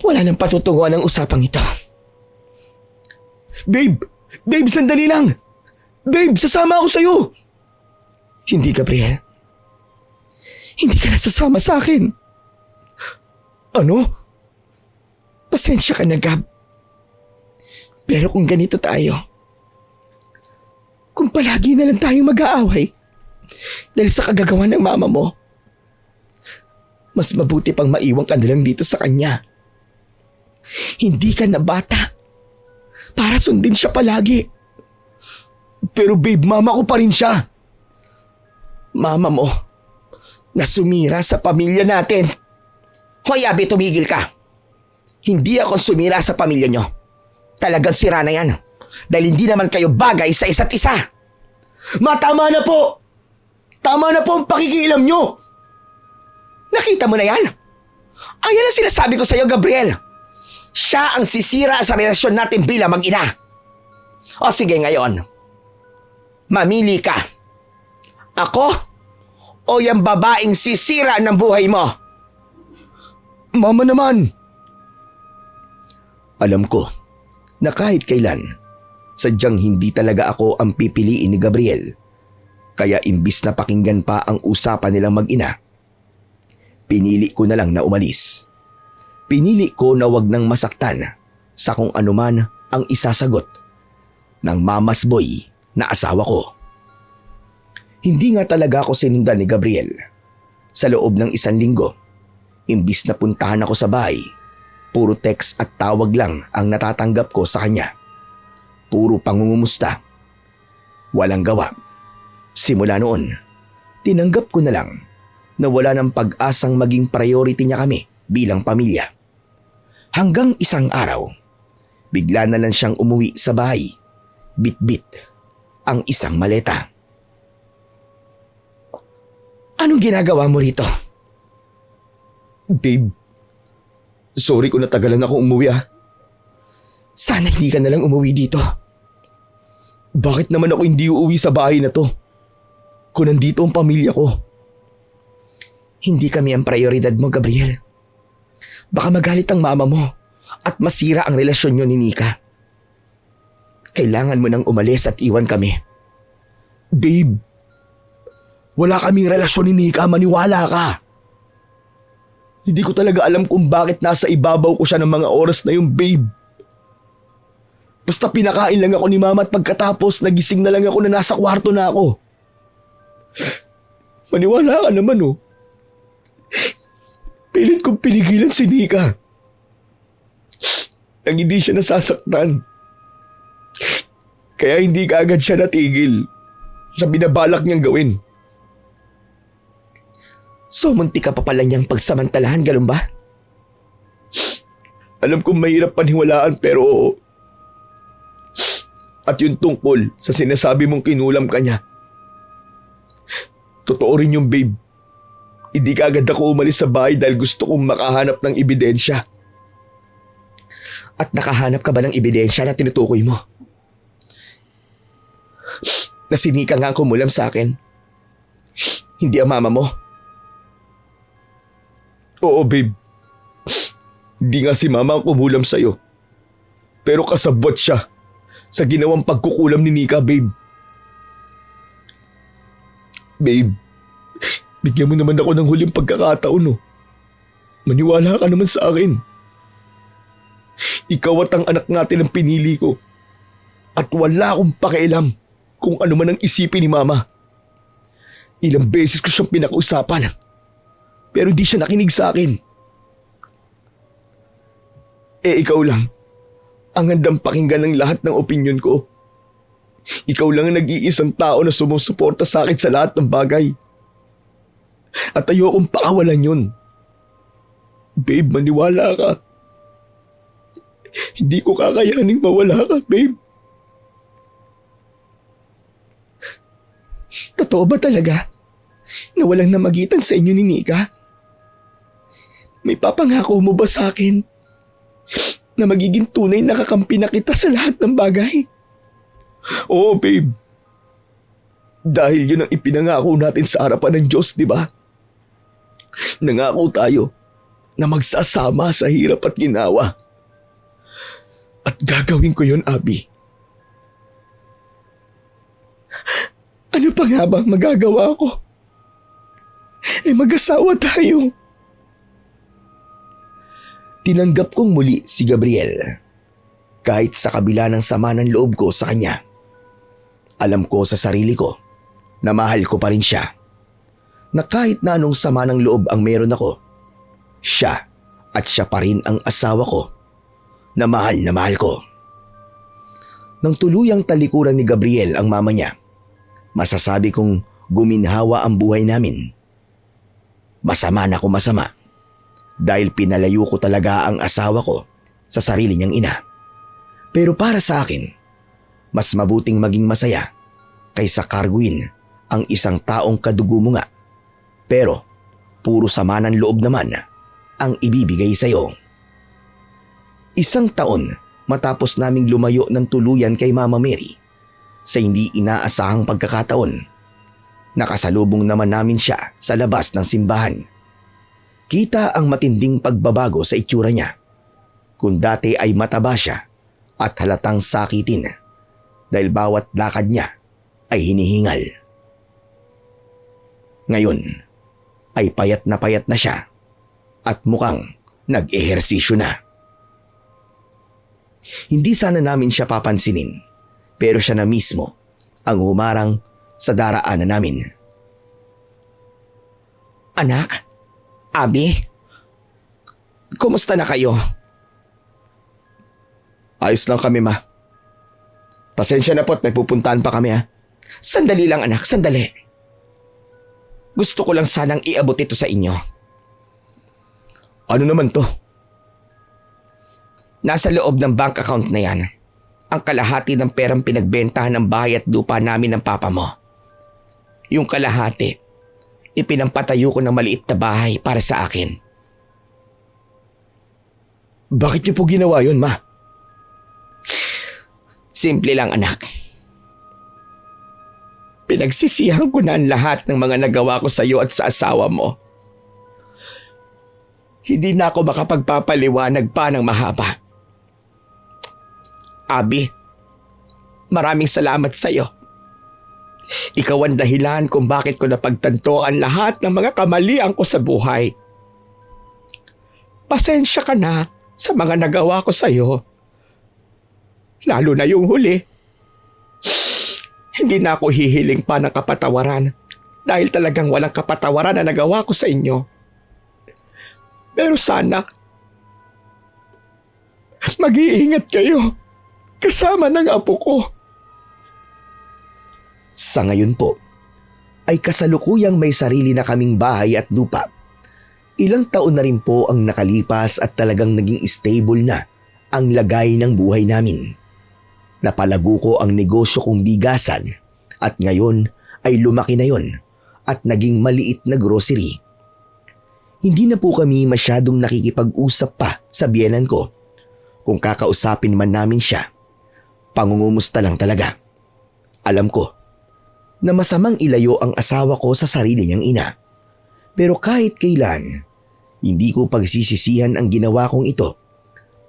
wala nang patutunguhan ang usapang ito. babe, sandali lang. Babe, sasama ako sa'yo. Hindi, Gabriel. Hindi ka nasasama sa akin. Ano? Pasensya ka na, Gab. Pero kung ganito tayo, kung palagi na lang tayong mag-aaway dahil sa kagagawa ng mama mo, mas mabuti pang maiwan ka na lang dito sa kanya. Hindi ka na bata para sundin siya palagi. Pero babe, mama ko pa rin siya. Mama mo na sumira sa pamilya natin. Hoy, Abi, tumigil ka. Hindi ako sumira sa pamilya nyo. Talagang sira na yan. Dahil hindi naman kayo bagay sa isa't isa. Tama na po! Tama na po ang pakikialam nyo! Nakita mo na yan? Ayan ang sinasabi ko sa iyo, Gabriel. Siya ang sisira sa relasyon natin bilang mag-ina. O sige ngayon, mamili ka. Ako o yung babaeng sisira ng buhay mo? Mama naman! Alam ko na kahit kailan, sadyang hindi talaga ako ang pipiliin ni Gabriel. Kaya imbis na pakinggan pa ang usapan nilang mag-ina, pinili ko na lang na umalis. Pinili ko na wag nang masaktan sa kung anuman ang isasagot ng mamas boy na asawa ko. Hindi nga talaga ako sinundan ni Gabriel. Sa loob ng 1 linggo, imbis na puntahan ako sa bahay, puro text at tawag lang ang natatanggap ko sa kanya. Puro pangungumusta. Walang gawa. Simula noon, tinanggap ko na lang na wala ng pag-asang maging priority niya kami bilang pamilya. Hanggang isang araw, bigla na lang siyang umuwi sa bahay. Bit-bit ang isang maleta. Anong ginagawa mo rito? Babe, sorry kung natagalan ako umuwi ah. Sana hindi ka na lang umuwi dito. Bakit naman ako hindi uuwi sa bahay na to? Kung nandito ang pamilya ko. Hindi kami ang prioridad mo, Gabriel. Baka magalit ang mama mo at masira ang relasyon niyo ni Nika. Kailangan mo nang umalis at iwan kami. Babe, wala kaming relasyon ni Nika, maniwala ka. Hindi ko talaga alam kung bakit nasa ibabaw ko siya ng mga oras na yung babe. Basta pinakain lang ako ni mama at pagkatapos nagising na lang ako na nasa kwarto na ako. Maniwala ka naman oh. Pilit kong pinigilan si Nika. Nang hindi siya nasasaktan. Kaya hindi kaagad siya natigil sa binabalak niyang gawin. So munti ka pa pala niyang pagsamantalahan, ganun ba? Alam kong mahirap paniwalaan pero oo. At yung tungkol sa sinasabi mong kinulam ka niya. Totoo rin yung babe. Hindi ka agad ako umalis sa bahay dahil gusto kong makahanap ng ebidensya. At nakahanap ka ba ng ebidensya na tinutukoy mo? Na si Nika nga ang kumulam sa akin. Hindi ang mama mo. Oo, babe. Hindi nga si mama ang kumulam sa'yo. Pero kasabwat siya sa ginawang pagkukulam ni Nika, babe. Babe, bigyan mo naman ako ng huling pagkakataon, oh. Maniwala ka naman sa akin. Ikaw at ang anak natin ang pinili ko. At wala akong pakialam kung ano man ang isipin ni mama. Ilang beses ko siyang pinakausapan. Pero di siya nakinig sa akin. Ikaw lang ang handang pakinggan ng lahat ng opinyon ko. Ikaw lang ang nag-iisang tao na sumusuporta sa akin sa lahat ng bagay. At ayokong pakawalan yun. Babe, maniwala ka. Hindi ko kakayaning mawala ka, babe. Totoo ba talaga na walang namagitan sa inyo ni Nika? May papangako mo ba sa akin na magiging tunay na kakampi na kita sa lahat ng bagay? Oo, babe. Dahil yun ang ipinangako natin sa harapan ng Diyos, di ba? Nangako tayo na magsasama sa hirap at ginawa. At gagawin ko yun, Abby. Ano pa nga bang magagawa ko? Mag-asawa tayo. Tinanggap kong muli si Gabriel. Kahit sa kabila ng sama ng loob ko sa kanya. Alam ko sa sarili ko na mahal ko pa rin siya. Na kahit na anong sama ng loob ang meron ako, siya at siya pa rin ang asawa ko na mahal ko. Nang tuluyang talikuran ni Gabriel ang mama niya, masasabi kong guminhawa ang buhay namin. Masama na kung masama dahil pinalayo ko talaga ang asawa ko sa sarili niyang ina. Pero para sa akin, mas mabuting maging masaya kaysa karguin ang isang taong kadugo mo nga. Pero puro sama ng loob naman ang ibibigay sa'yo. 1 taon matapos naming lumayo ng tuluyan kay Mama Mary, sa hindi inaasahang pagkakataon, nakasalubong naman namin siya sa labas ng simbahan. Kita ang matinding pagbabago sa itsura niya. Kung dati ay mataba siya at halatang sakitin dahil bawat lakad niya ay hinihingal. Ngayon ay payat na siya at mukhang nag-ehersisyo na. Hindi sana namin siya papansinin, pero siya na mismo ang humarang sa daraanan namin. Anak, Abby, kumusta na kayo? Ayos lang kami, ma. Pasensya na po't nagpupuntahan pa kami, ha. Sandali lang anak, sandali. Gusto ko lang sanang iabot ito sa inyo. Ano naman to? Nasa loob ng bank account na yan ang kalahati ng perang pinagbentahan ng bahay at lupa namin ng papa mo. Yung kalahati, ipinampatayo ko ng maliit na bahay para sa akin. Bakit niyo po ginawa yun, ma? Simple lang anak. Pinagsisihan ko na ang lahat ng mga nagawa ko sa iyo at sa asawa mo. Hindi na ako makapagpapaliwanag pa ng mahaba. Abby, maraming salamat sa iyo. Ikaw ang dahilan kung bakit ko napagtanto ang lahat ng mga kamalian ko sa buhay. Pasensya ka na sa mga nagawa ko sa iyo. Lalo na yung huli. Hindi na ako hihiling pa ng kapatawaran dahil talagang walang kapatawaran na nagawa ko sa inyo. Pero sana, mag-iingat kayo kasama ng apo ko. Sa ngayon po, ay kasalukuyang may sarili na kaming bahay at lupa. Ilang taon na rin po ang nakalipas at talagang naging stable na ang lagay ng buhay namin. Napalago ko ang negosyo kong bigasan at ngayon ay lumaki na yon at naging maliit na grocery. Hindi na po kami masyadong nakikipag-usap pa sa biyenan ko. Kung kakausapin man namin siya, pangungumusta lang talaga. Alam ko na masamang ilayo ang asawa ko sa sarili niyang ina. Pero kahit kailan, hindi ko pagsisisihan ang ginawa kong ito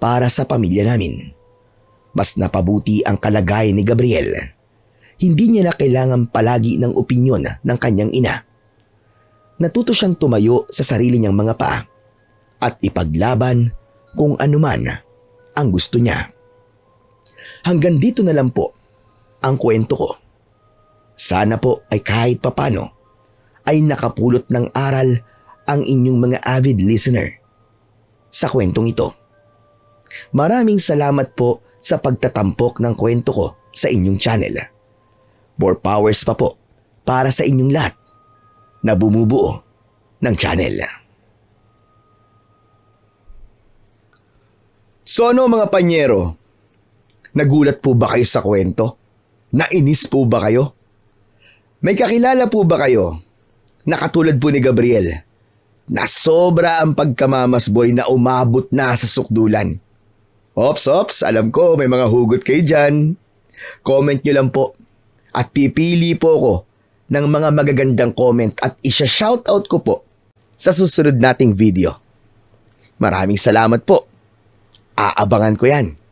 para sa pamilya namin. Mas napabuti ang kalagayan ni Gabriel. Hindi niya na kailangan palagi ng opinyon ng kanyang ina. Natuto siyang tumayo sa sarili niyang mga paa at ipaglaban kung anuman ang gusto niya. Hanggang dito na lang po ang kwento ko. Sana po ay kahit papano ay nakapulot ng aral ang inyong mga avid listener sa kwentong ito. Maraming salamat po sa pagtatampok ng kwento ko sa inyong channel. More powers pa po para sa inyong lahat na bumubuo ng channel. So ano mga panyero? Nagulat po ba kayo sa kwento? Nainis po ba kayo? May kakilala po ba kayo na katulad po ni Gabriel na sobra ang pagkamamasboy na umabot na sa sukdulan? Ops, alam ko may mga hugot kayo dyan. Comment nyo lang po at pipili po ko ng mga magagandang comment at isya-shoutout ko po sa susunod nating video. Maraming salamat po. Aabangan ko yan.